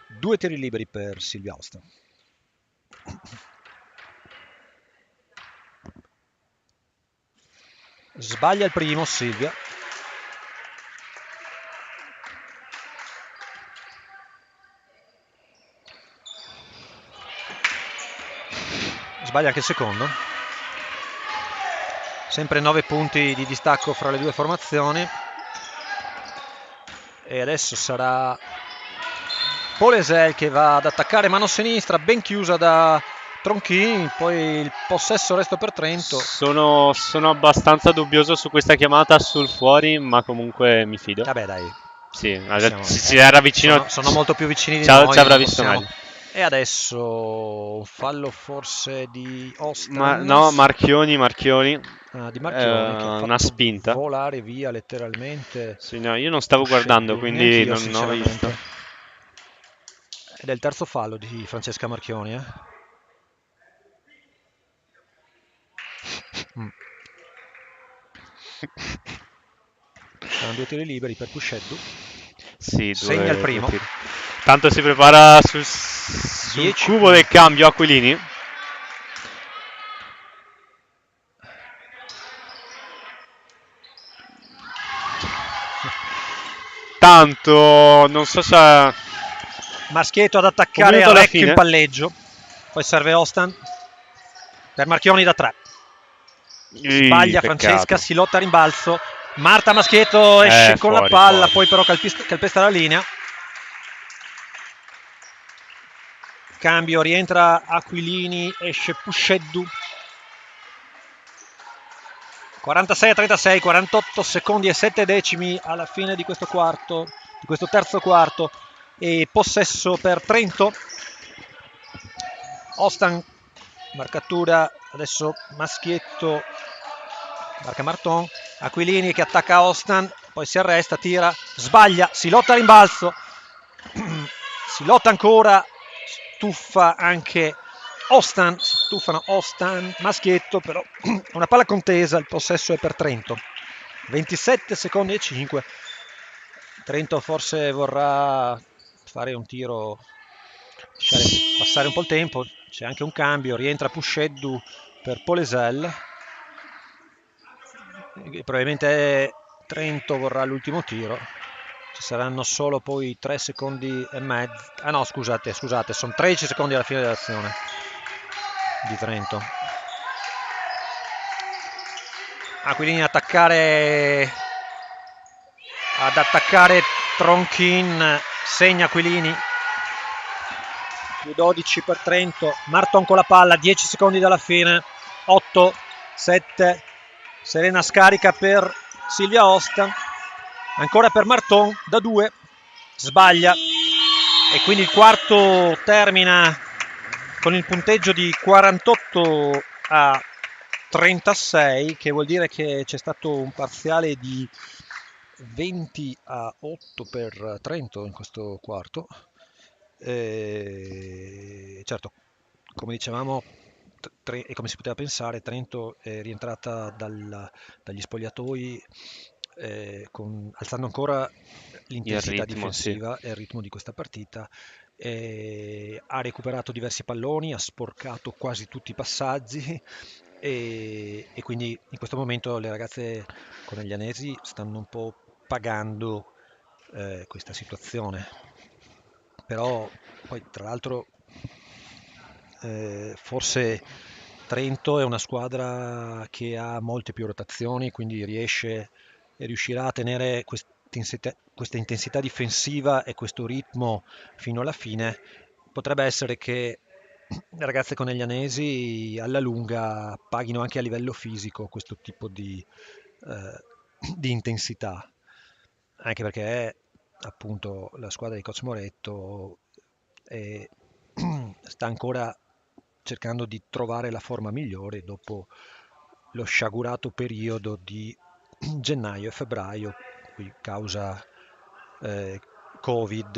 Due tiri liberi per Silvia Ostan. Sbaglia il primo Silvia. Sbaglia anche il secondo. Sempre 9 punti di distacco fra le due formazioni. E adesso sarà Polesel che va ad attaccare mano sinistra, ben chiusa da Tronchin, poi il possesso resto per Trento. Sono abbastanza dubbioso su questa chiamata sul fuori, ma comunque mi fido. Vabbè dai. Sì, si era vicino. Sono molto più vicini di noi. Ci avrà visto meglio. E adesso un fallo forse di Ostan. No, Marchioni. Di Marchioni che ha una spinta. Volare via letteralmente. Sì, no, io non stavo guardando, quindi non ho visto. Ed è il terzo fallo di Francesca Marchioni. Saranno 2 tiri liberi per Pusheddu. Sì, segna il primo. Tanto si prepara sul cubo del cambio Aquilini. Intanto non so se Maschietto ad attaccare a Rec in palleggio, poi serve Ostan per Marchioni da 3. Sbaglia Francesca, si lotta a rimbalzo, Marta Maschietto esce con la palla, poi però calpesta la linea. Cambio, rientra Aquilini, esce Pusheddu. 46-36, 48 secondi e 7 decimi alla fine di questo quarto, di questo terzo quarto, e possesso per Trento. Ostan, marcatura, adesso Maschietto, marca Marton, Aquilini che attacca Ostan, poi si arresta, tira, sbaglia, si lotta a rimbalzo, si lotta ancora, stuffa anche Ostan, si tuffano Ostan, Maschietto, però una palla contesa, il possesso è per Trento. 27 secondi e 5. Trento forse vorrà fare un tiro, lasciare passare un po' il tempo. C'è anche un cambio, rientra Pusheddu per Polesel. Probabilmente Trento vorrà l'ultimo tiro. Ci saranno solo poi 3 secondi e mezzo. Ah no, scusate, sono 13 secondi alla fine dell'azione di Trento. Quindi ad attaccare Tronchin, segna Aquilini, più 12 per Trento. Marton con la palla, 10 secondi dalla fine, 8, 7, Serena scarica per Silvia Ostan, ancora per Marton da 2, sbaglia, e quindi il quarto termina con il punteggio di 48-36, che vuol dire che c'è stato un parziale di 20-8 per Trento in questo quarto. Certo, come dicevamo e come si poteva pensare, Trento è rientrata dagli spogliatoi alzando ancora l'intensità difensiva e il ritmo di questa partita. Ha recuperato diversi palloni, ha sporcato quasi tutti i passaggi e quindi in questo momento le ragazze coneglianesi stanno un po' pagando questa situazione. Però poi tra l'altro forse Trento è una squadra che ha molte più rotazioni, quindi riuscirà a tenere questa intensità difensiva e questo ritmo fino alla fine. Potrebbe essere che le ragazze coneglianesi alla lunga paghino anche a livello fisico questo tipo di intensità, anche perché appunto la squadra di Coach Moretto sta ancora cercando di trovare la forma migliore dopo lo sciagurato periodo di gennaio e febbraio, qui causa Covid,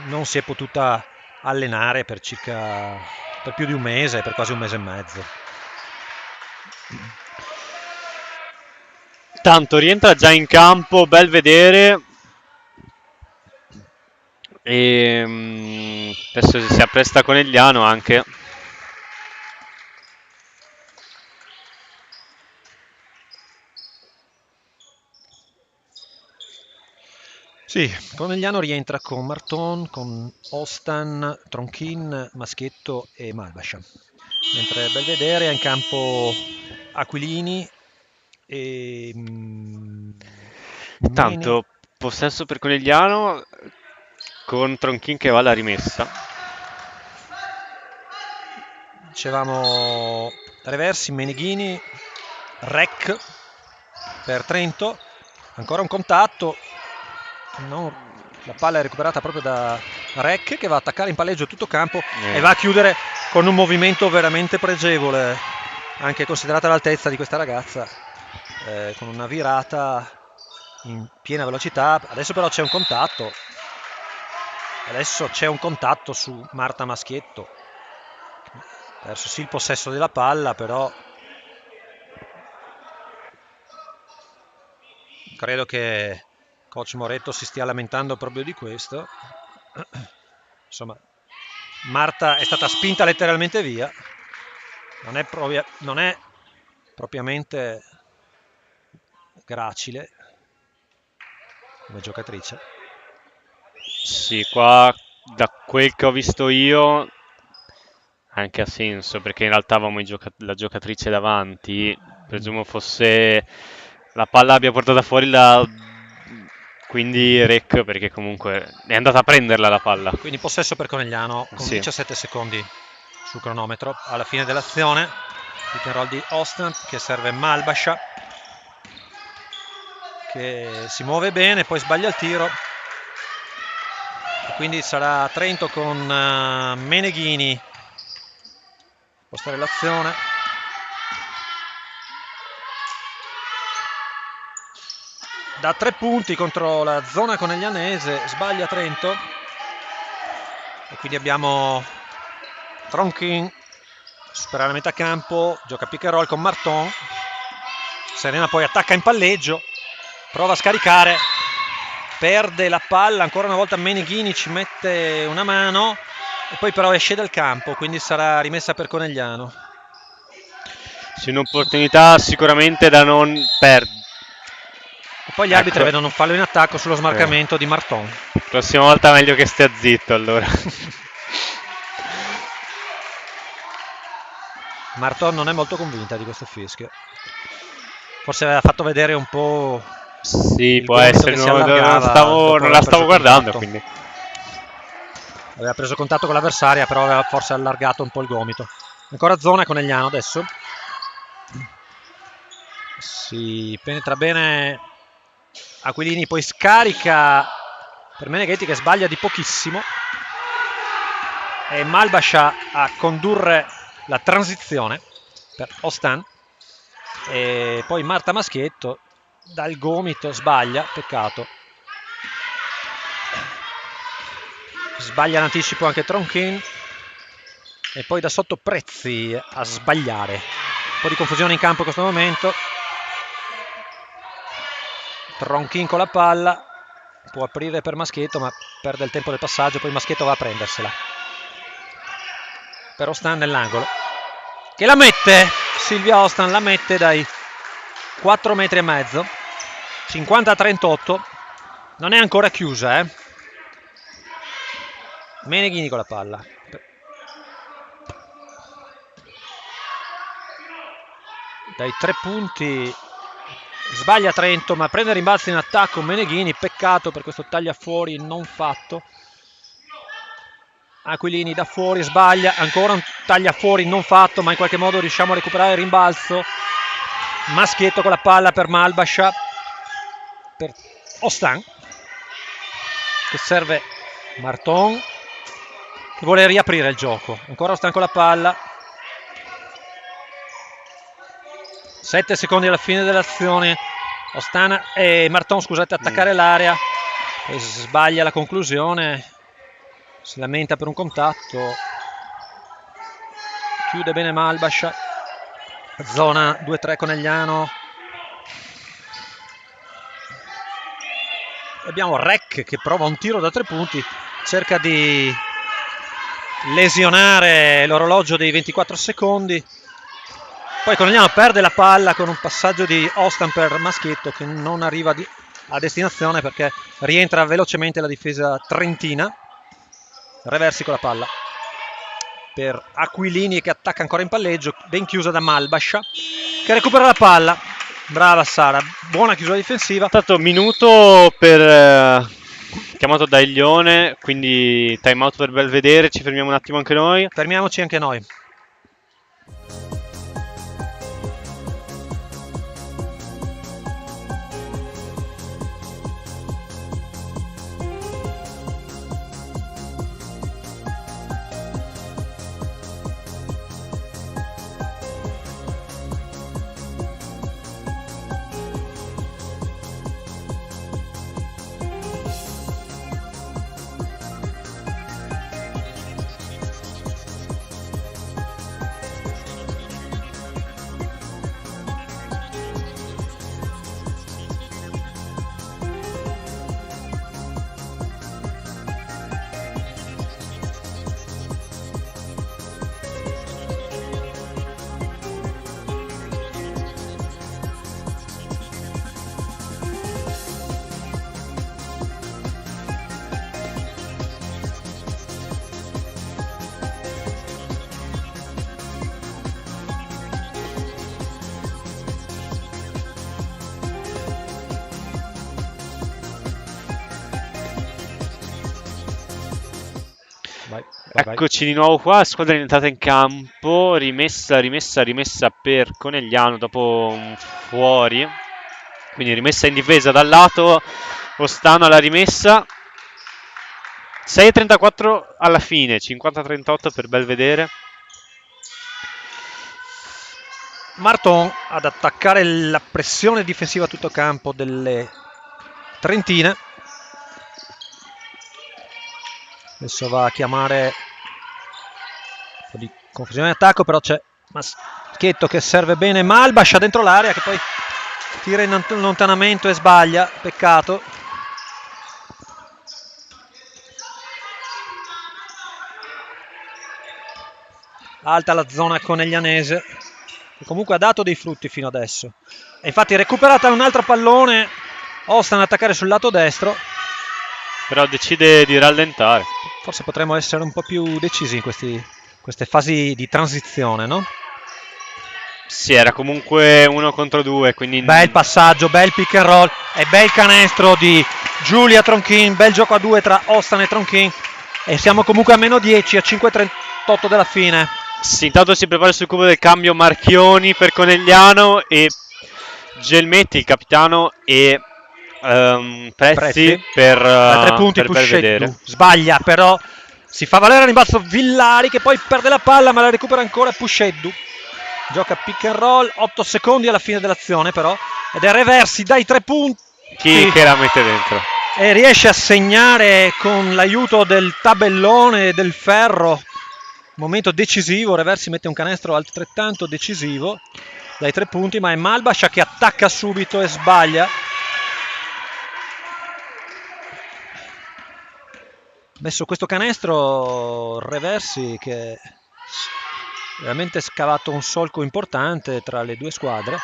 non si è potuta allenare per più di un mese, per quasi un mese e mezzo. Tanto rientra già in campo Belvedere e adesso si appresta Conegliano anche. Sì, Conegliano rientra con Marton, con Ostan, Tronchin, Maschietto e Malbascia, mentre Belvedere ha in campo Aquilini e Tanto possesso per Conegliano con Tronchin che va alla rimessa. Dicevamo Reversi, Meneghini, Rec per Trento, ancora un contatto, la palla è recuperata proprio da Rec che va a attaccare in palleggio tutto campo e va a chiudere con un movimento veramente pregevole, anche considerata l'altezza di questa ragazza, con una virata in piena velocità. Adesso però c'è un contatto, su Marta Maschietto, perso sì il possesso della palla, però credo che Coach Moretto si stia lamentando proprio di questo. Insomma, Marta è stata spinta letteralmente via, non è propriamente gracile, come giocatrice. Sì, qua da quel che ho visto io anche ha senso, perché in realtà avevamo la giocatrice davanti, presumo fosse la palla abbia portata fuori quindi rec, perché comunque è andata a prenderla la palla. Quindi possesso per Conegliano con 17 secondi sul cronometro alla fine dell'azione. Pick and roll di Ostan che serve Malbascia, che si muove bene, poi sbaglia il tiro. E quindi sarà Trento con Meneghini postare l'azione. Da 3 punti contro la zona coneglianese sbaglia Trento e quindi abbiamo Tronkin supera la metà campo, gioca pick and roll con Marton. Serena poi attacca in palleggio, prova a scaricare, perde la palla, ancora una volta Meneghini ci mette una mano e poi però esce dal campo, quindi sarà rimessa per Conegliano. Sì, un'opportunità sicuramente da non perdere. E poi gli arbitri vedono un fallo in attacco sullo smarcamento di Marton. Prossima volta meglio che stia zitto allora. Marton non è molto convinta di questo fischio. Forse aveva fatto vedere un po'. Sì, può essere, non la stavo guardando, quindi. Aveva preso contatto con l'avversaria, però aveva forse allargato un po' il gomito. Ancora zona Conegliano adesso. Si penetra bene Aquilini, poi scarica per Meneghetti che sbaglia di pochissimo. E Malbascia a condurre la transizione per Ostan. E poi Marta Maschietto dal gomito sbaglia, peccato. Sbaglia l'anticipo anche Tronkin e poi da sotto Prezzi a sbagliare. Un po' di confusione in campo in questo momento. Tronkin con la palla, può aprire per Maschietto ma perde il tempo del passaggio, poi Maschietto va a prendersela. Per Ostan nell'angolo che la mette, Silvia Ostan la mette dai 4 metri e mezzo, 50-38, non è ancora chiusa, Meneghini con la palla. Dai 3 punti sbaglia Trento, ma prende rimbalzo in attacco Meneghini, peccato per questo tagliafuori non fatto. Aquilini da fuori sbaglia, ancora un tagliafuori non fatto, ma in qualche modo riusciamo a recuperare il rimbalzo. Maschietto con la palla per Malbascia, per Ostan che serve Marton che vuole riaprire il gioco. Ancora Ostan con la palla, 7 secondi alla fine dell'azione. Ostan e Marton, scusate, attaccare l'area, poi sbaglia la conclusione, si lamenta per un contatto, chiude bene Malbascia. Zona 2-3 Conegliano. Abbiamo Rec che prova un tiro da 3 punti, cerca di lesionare l'orologio dei 24 secondi. Poi Conegliano perde la palla con un passaggio di Ostan per Maschietto che non arriva a destinazione perché rientra velocemente la difesa trentina. Reversi con la palla per Aquilini che attacca ancora in palleggio, ben chiusa da Malbascia che recupera la palla. Brava Sara, buona chiusura difensiva. Tanto minuto per chiamato da Iglione, quindi time out per Belvedere, ci fermiamo un attimo anche noi. Fermiamoci anche noi. vai. Eccoci di nuovo qua, squadra entrata in campo, rimessa per Conegliano dopo un fuori, quindi rimessa in difesa dal lato, Ostano alla rimessa, 6:34 alla fine, 50-38 per Belvedere. Marton ad attaccare la pressione difensiva a tutto campo delle trentine. Adesso va a chiamare un po' di confusione di attacco, però c'è Maschietto che serve bene Malbascia dentro l'area, che poi tira in allontanamento e sbaglia, peccato. Alta la zona coneglianese, che comunque ha dato dei frutti fino adesso. E infatti recuperata un altro pallone, Ostan ad attaccare sul lato destro. Però decide di rallentare. Forse potremmo essere un po' più decisi in queste fasi di transizione, no? Sì, era comunque 1 contro 2, quindi... Bel passaggio, bel pick and roll e bel canestro di Giulia Tronchin, bel gioco a due tra Ostan e Tronchin. E siamo comunque a meno 10, a 5:38 della fine. Sì, intanto si prepara sul cubo del cambio Marchioni per Conegliano e Gelmetti, il capitano, e Prezzi per 3 punti per Belvedere. Sbaglia, però si fa valere a rimbalzo Villari, che poi perde la palla ma la recupera ancora Pusheddu. Gioca pick and roll, 8 secondi alla fine dell'azione però, ed è Reversi dai 3 punti che la mette dentro e riesce a segnare con l'aiuto del tabellone e del ferro. Momento decisivo, Reversi mette un canestro altrettanto decisivo dai 3 punti, ma è Malbascia che attacca subito e sbaglia. Messo questo canestro Reversi che veramente scavato un solco importante tra le due squadre,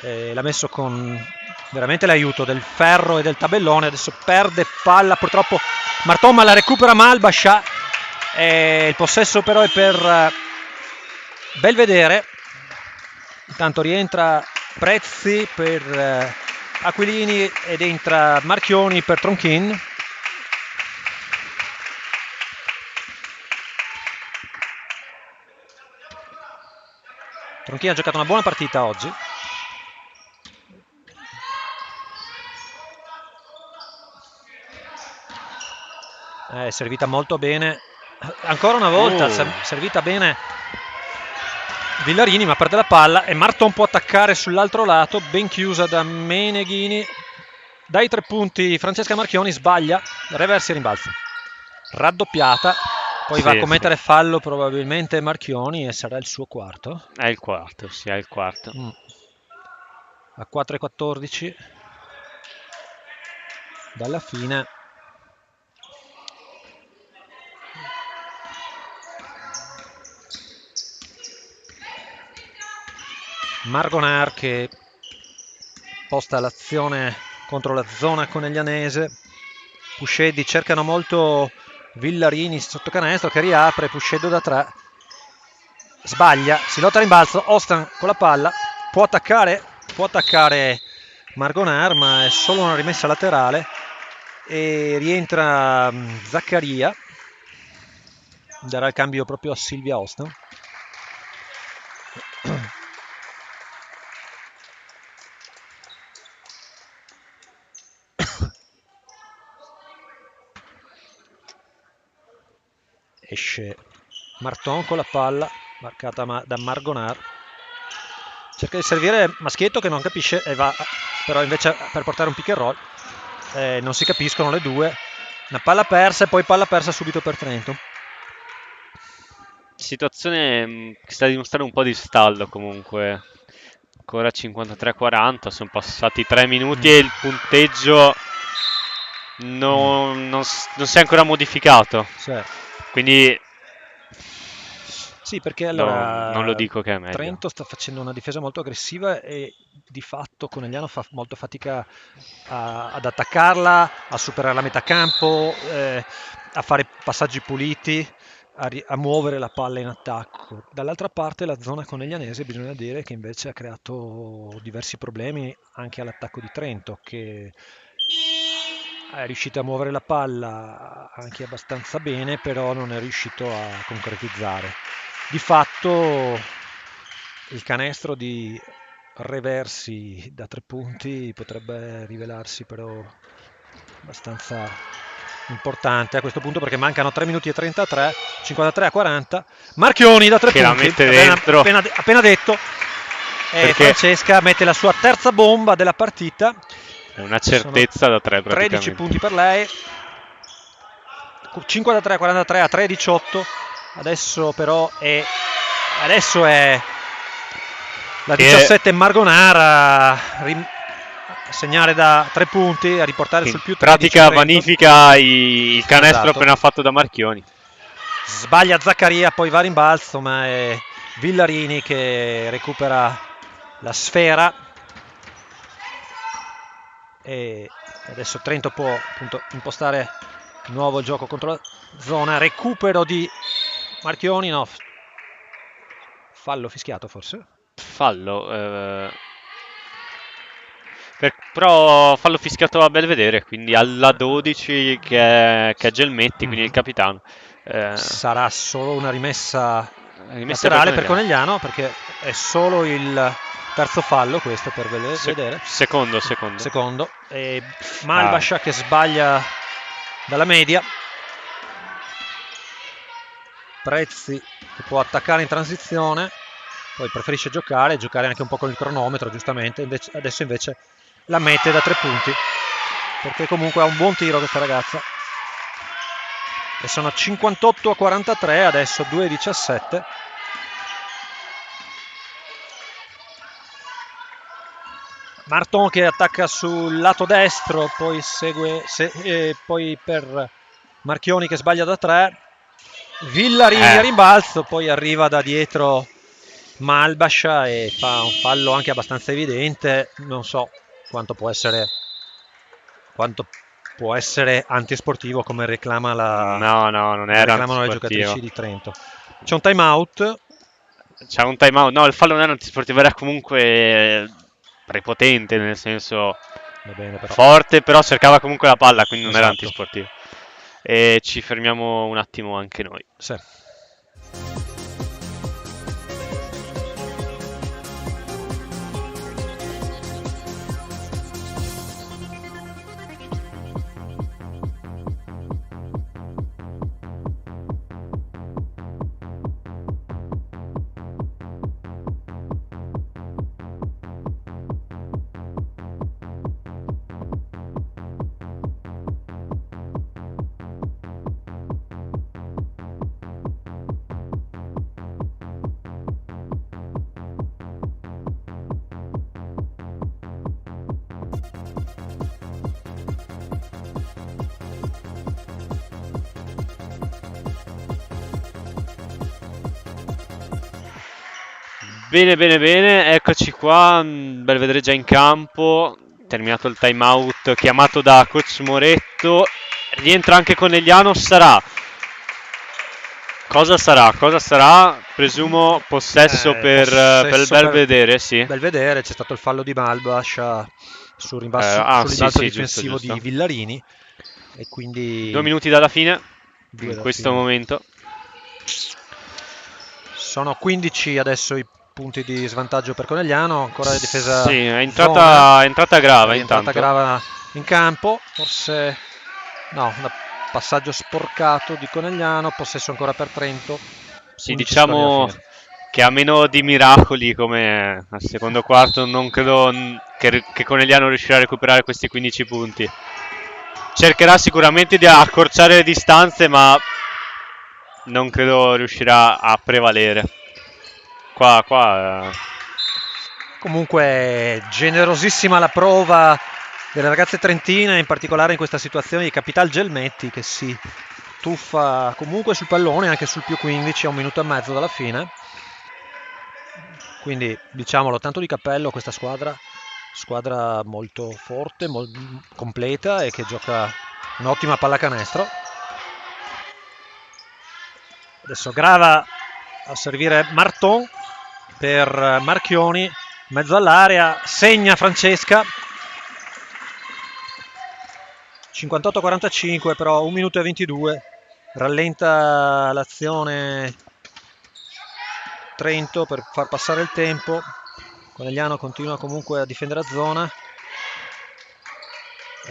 l'ha messo con veramente l'aiuto del ferro e del tabellone. Adesso perde palla purtroppo Marton, ma la recupera Malbascia, il possesso però è per Belvedere. Intanto rientra Prezzi per Aquilini ed entra Marchioni per Tronchin. Tronchin ha giocato una buona partita oggi. È servita molto bene. Ancora una volta servita bene Villarini, ma perde la palla e Marton può attaccare sull'altro lato, ben chiusa da Meneghini. Dai 3 punti Francesca Marchioni, sbaglia, Reversi e rimbalza. Raddoppiata, poi va a commettere fallo probabilmente Marchioni e sarà il suo quarto. È il quarto, sì, è il quarto. A 4:14 dalla fine. Margonar che posta l'azione contro la zona coneglianese. Pusheddi cercano molto Villarini sotto canestro che riapre, Pusheddu da 3 sbaglia, si lotta a rimbalzo, Ostan con la palla può attaccare Margonar, ma è solo una rimessa laterale e rientra Zaccaria, darà il cambio proprio a Silvia Ostan. Esce Marton con la palla marcata da Margonar, cerca di servire Maschietto che non capisce e va però invece per portare un pick and roll, non si capiscono le due, una palla persa e poi palla persa subito per Trento. Situazione che sta dimostrando un po' di stallo comunque, ancora 53-40, sono passati 3 minuti e il punteggio non si è ancora modificato. Sì. Quindi sì, perché allora non lo dico che è meglio. Trento sta facendo una difesa molto aggressiva e di fatto Conegliano fa molto fatica ad attaccarla, a superare la metà campo, a fare passaggi puliti, a muovere la palla in attacco. Dall'altra parte la zona coneglianese bisogna dire che invece ha creato diversi problemi anche all'attacco di Trento, che è riuscito a muovere la palla anche abbastanza bene, però non è riuscito a concretizzare. Di fatto il canestro di Reversi da 3 punti potrebbe rivelarsi però abbastanza importante a questo punto, perché mancano 3 minuti e 33, 53 a 40. Marchioni da 3 Che la punti, mette dentro. appena detto. E Perché Francesca mette la sua terza bomba della partita. è una certezza da 3 praticamente. 13 punti per lei. 53 a 43 a 3-18. Adesso però è la 17 Margonara a segnare da 3 punti, a riportare sul più 13. In pratica vanifica il canestro Esatto. appena fatto da Marchioni. Sbaglia Zaccaria, poi va rimbalzo, ma è Villarini che recupera la sfera. E adesso Trento può appunto impostare nuovo gioco contro la zona. Recupero di Marchioni, no, fallo fischiato forse. Fallo, però fallo fischiato a Belvedere, quindi alla 12 che è Gelmetti, quindi il capitano. Sarà solo una rimessa Rimessa laterale per per Conegliano, perché è solo il terzo fallo questo per vedere. Secondo. E Malbascia che sbaglia dalla media. Prezzi che può attaccare in transizione, poi preferisce giocare anche un po' con il cronometro, giustamente. Adesso invece la mette da 3 punti, perché comunque ha un buon tiro questa ragazza. E sono 58 a 43, adesso 2-17. Marton che attacca sul lato destro, poi poi per Marchioni che sbaglia da 3. Villarini a rimbalzo, poi arriva da dietro Malbascia e fa un fallo anche abbastanza evidente. Non so quanto può essere antisportivo, come reclama non era reclamano le giocatrici di Trento. C'è un time out. No, il fallo non era antisportivo, era comunque prepotente, nel senso forte, però cercava comunque la palla, quindi non era antisportivo. E ci fermiamo un attimo anche noi. Sì. Bene, eccoci qua, Belvedere già in campo, terminato il time out chiamato da coach Moretto, rientra anche Conegliano, cosa sarà? Presumo possesso per il Belvedere, sì. Belvedere, c'è stato il fallo di Malbascia sul ribalzo difensivo giusto. di Villarini, e quindi 2 minuti dalla fine, in questo momento. Sono 15 adesso i punti di svantaggio per Conegliano, ancora la difesa. Sì, è entrata Grava intanto. Grava in campo, forse no, un passaggio sporcato di Conegliano, possesso ancora per Trento. Sì, diciamo che a meno di miracoli come al secondo quarto non credo che Conegliano riuscirà a recuperare questi 15 punti. Cercherà sicuramente di accorciare le distanze, ma non credo riuscirà a prevalere. Qua comunque generosissima la prova delle ragazze trentine, in particolare in questa situazione di Capital Gelmetti, che si tuffa comunque sul pallone anche sul più 15 a 1 minuto e mezzo dalla fine. Quindi diciamolo, tanto di cappello questa squadra molto forte, molto completa, e che gioca un'ottima pallacanestro. Adesso Grava a servire Marton per Marchioni, mezzo all'area, segna Francesca. 58-45, però 1 minuto e 22, rallenta l'azione Trento per far passare il tempo. Conegliano continua comunque a difendere la zona,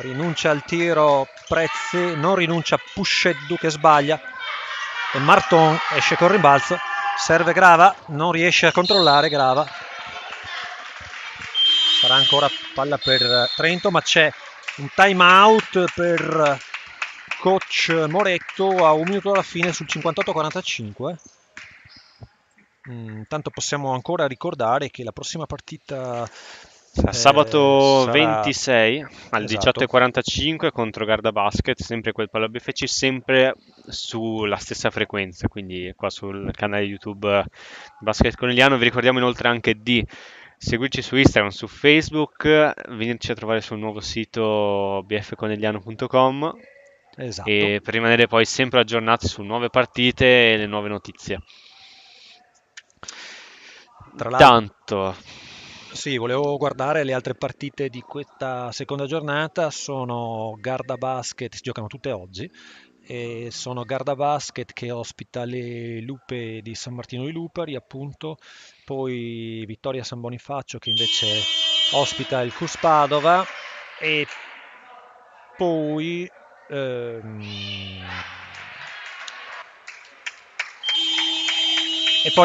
rinuncia al tiro Prezzi, non rinuncia Puscheddu che sbaglia e Marton esce con rimbalzo, serve Grava, non riesce a controllare Grava, sarà ancora palla per Trento, ma c'è un time out per coach Moretto a 1 minuto alla fine sul 58-45. Intanto possiamo ancora ricordare che la prossima partita sabato sarà 26 alle esatto. 18:45 contro Garda Basket, sempre quel Palla BFC, sempre sulla stessa frequenza, quindi qua sul canale YouTube Basket Conegliano. Vi ricordiamo inoltre anche di seguirci su Instagram, su Facebook, venirci a trovare sul nuovo sito bfconegliano.com Esatto. e per rimanere poi sempre aggiornati su nuove partite e le nuove notizie. Tra l'altro, Tanto sì, volevo guardare le altre partite di questa seconda giornata. Sono Garda Basket, si giocano tutte oggi, e sono Garda Basket che ospita le Lupe di San Martino di Lupari, appunto, poi Vittoria San Bonifacio che invece ospita il CUS Padova, e poi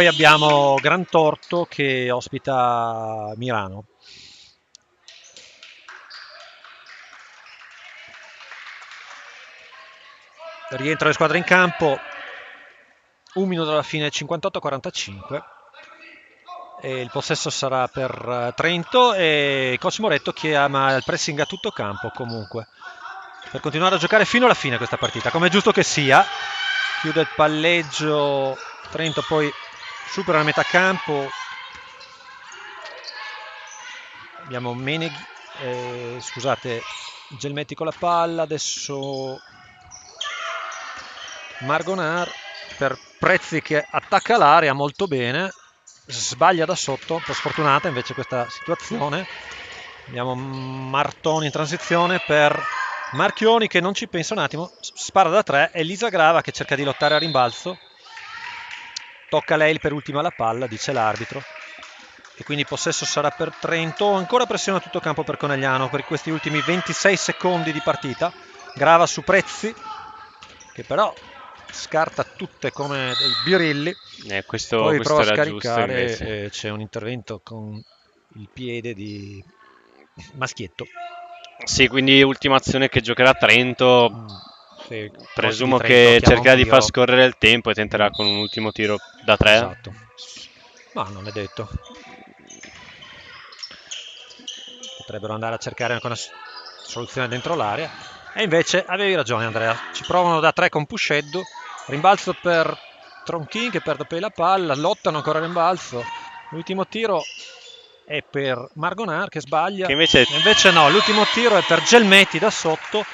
abbiamo Gran Torto che ospita Mirano. Rientra le squadre in campo, 1 minuto alla fine, 58-45, e il possesso sarà per Trento e coach Moretto che ama il pressing a tutto campo comunque per continuare a giocare fino alla fine questa partita, come è giusto che sia. Chiude il palleggio Trento, poi supera la metà campo. Abbiamo Gelmetti con la palla, adesso Margonar per Prezzi che attacca l'area molto bene, sbaglia da sotto, un po' sfortunata invece questa situazione. Abbiamo Martoni in transizione per Marchioni che non ci pensa un attimo, spara da 3, Elisa Grava che cerca di lottare a rimbalzo, tocca lei per ultima la palla, dice l'arbitro, e quindi possesso sarà per Trento. Ancora pressione a tutto campo per Conegliano per questi ultimi 26 secondi di partita. Grava su Prezzi che però scarta tutte come dei birilli, poi prova a era giusto scaricare invece. e c'è un intervento con il piede di Maschietto. Sì, quindi ultima azione che giocherà Trento. Sì, Presumo che cercherà di far scorrere il tempo e tenterà con un ultimo tiro da 3. Esatto, ma non è detto. Potrebbero andare a cercare anche una soluzione dentro l'area. E invece avevi ragione Andrea, ci provano da 3 con Puscheddu, rimbalzo per Tronchin che perde poi la palla, lottano ancora a rimbalzo, l'ultimo tiro è per Margonar che sbaglia, Che invece no, l'ultimo tiro è per Gelmetti da sotto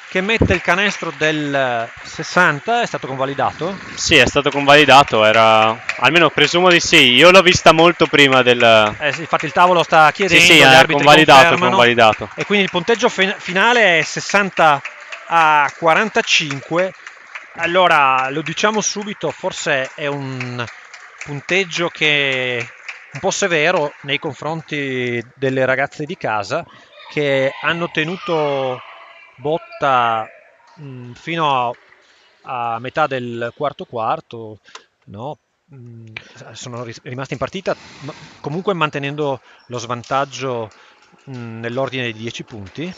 che mette il canestro del 60. È stato convalidato? Sì, è stato convalidato, almeno presumo di sì, io l'ho vista molto prima del... Sì, infatti il tavolo sta chiedendo, Sì, gli è arbitri convalidato. e quindi il punteggio finale è 60-45. Allora, lo diciamo subito, forse è un punteggio che un po' severo nei confronti delle ragazze di casa che hanno tenuto botta fino a metà del quarto, no? Sono rimasti in partita comunque mantenendo lo svantaggio nell'ordine di 10 punti.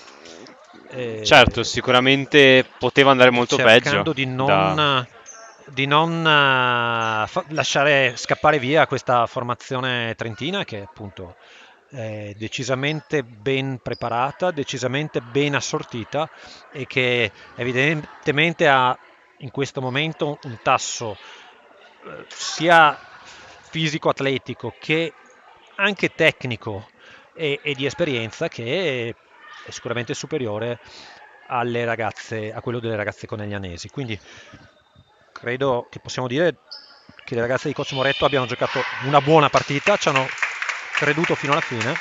Certo, sicuramente poteva andare molto Cercando peggio. di non lasciare scappare via questa formazione trentina che appunto è decisamente ben preparata, decisamente ben assortita e che evidentemente ha in questo momento un tasso sia fisico-atletico che anche tecnico e di esperienza che è sicuramente superiore alle ragazze, a quello delle ragazze coneglianesi. Quindi credo che possiamo dire che le ragazze di coach Moretto abbiano giocato una buona partita, ci hanno creduto fino alla fine.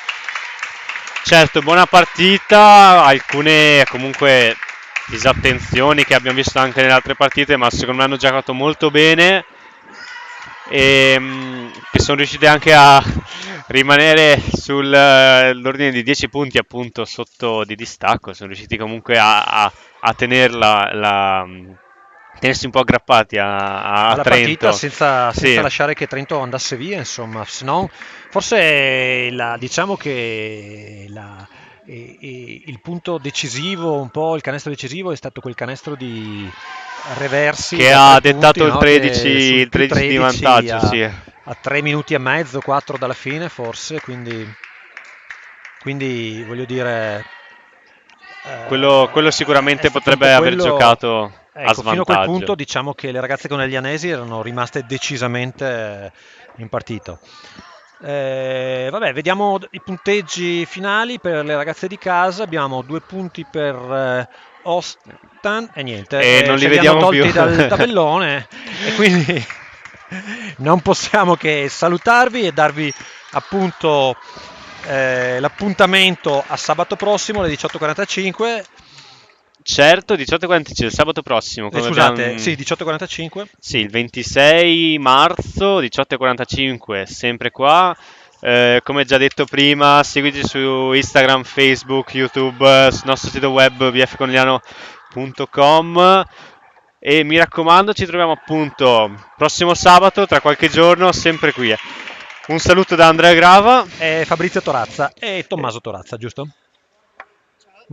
Certo, buona partita, alcune comunque disattenzioni che abbiamo visto anche nelle altre partite, ma secondo me hanno giocato molto bene e che sono riusciti anche a rimanere sull'ordine di 10 punti appunto sotto di distacco, sono riusciti comunque a tenersi un po' aggrappati a alla partita Trento. senza Sì, lasciare che Trento andasse via, insomma, se no forse diciamo che il punto decisivo, un po' il canestro decisivo è stato quel canestro di Reversi che da ha tre punti, dettato no? Che sul il più 13 di 13 vantaggio, sì. a 3 minuti e mezzo, 4 dalla fine forse, quindi voglio dire, Quello è sicuramente stato un potrebbe po' aver quello. giocato a Ecco, fino a quel svantaggio. punto diciamo che le ragazze coneglianesi erano rimaste decisamente in partita. Vabbè, vediamo i punteggi finali per le ragazze di casa. Abbiamo 2 punti per Ostan e niente, E non li ce li hanno vediamo più. tolti dal tabellone e quindi non possiamo che salutarvi e darvi appunto l'appuntamento a sabato prossimo alle 18:45. Certo, 18:45 sabato prossimo, come Scusate, abbiamo... sì, 18:45. Sì, il 26 marzo, 18:45, sempre qua. Come già detto prima, seguici su Instagram, Facebook, YouTube, sul nostro sito web bfconegliano.com e mi raccomando, ci troviamo appunto prossimo sabato, tra qualche giorno, sempre qui. Un saluto da Andrea Grava. Fabrizio Torazza e Tommaso Torazza, giusto?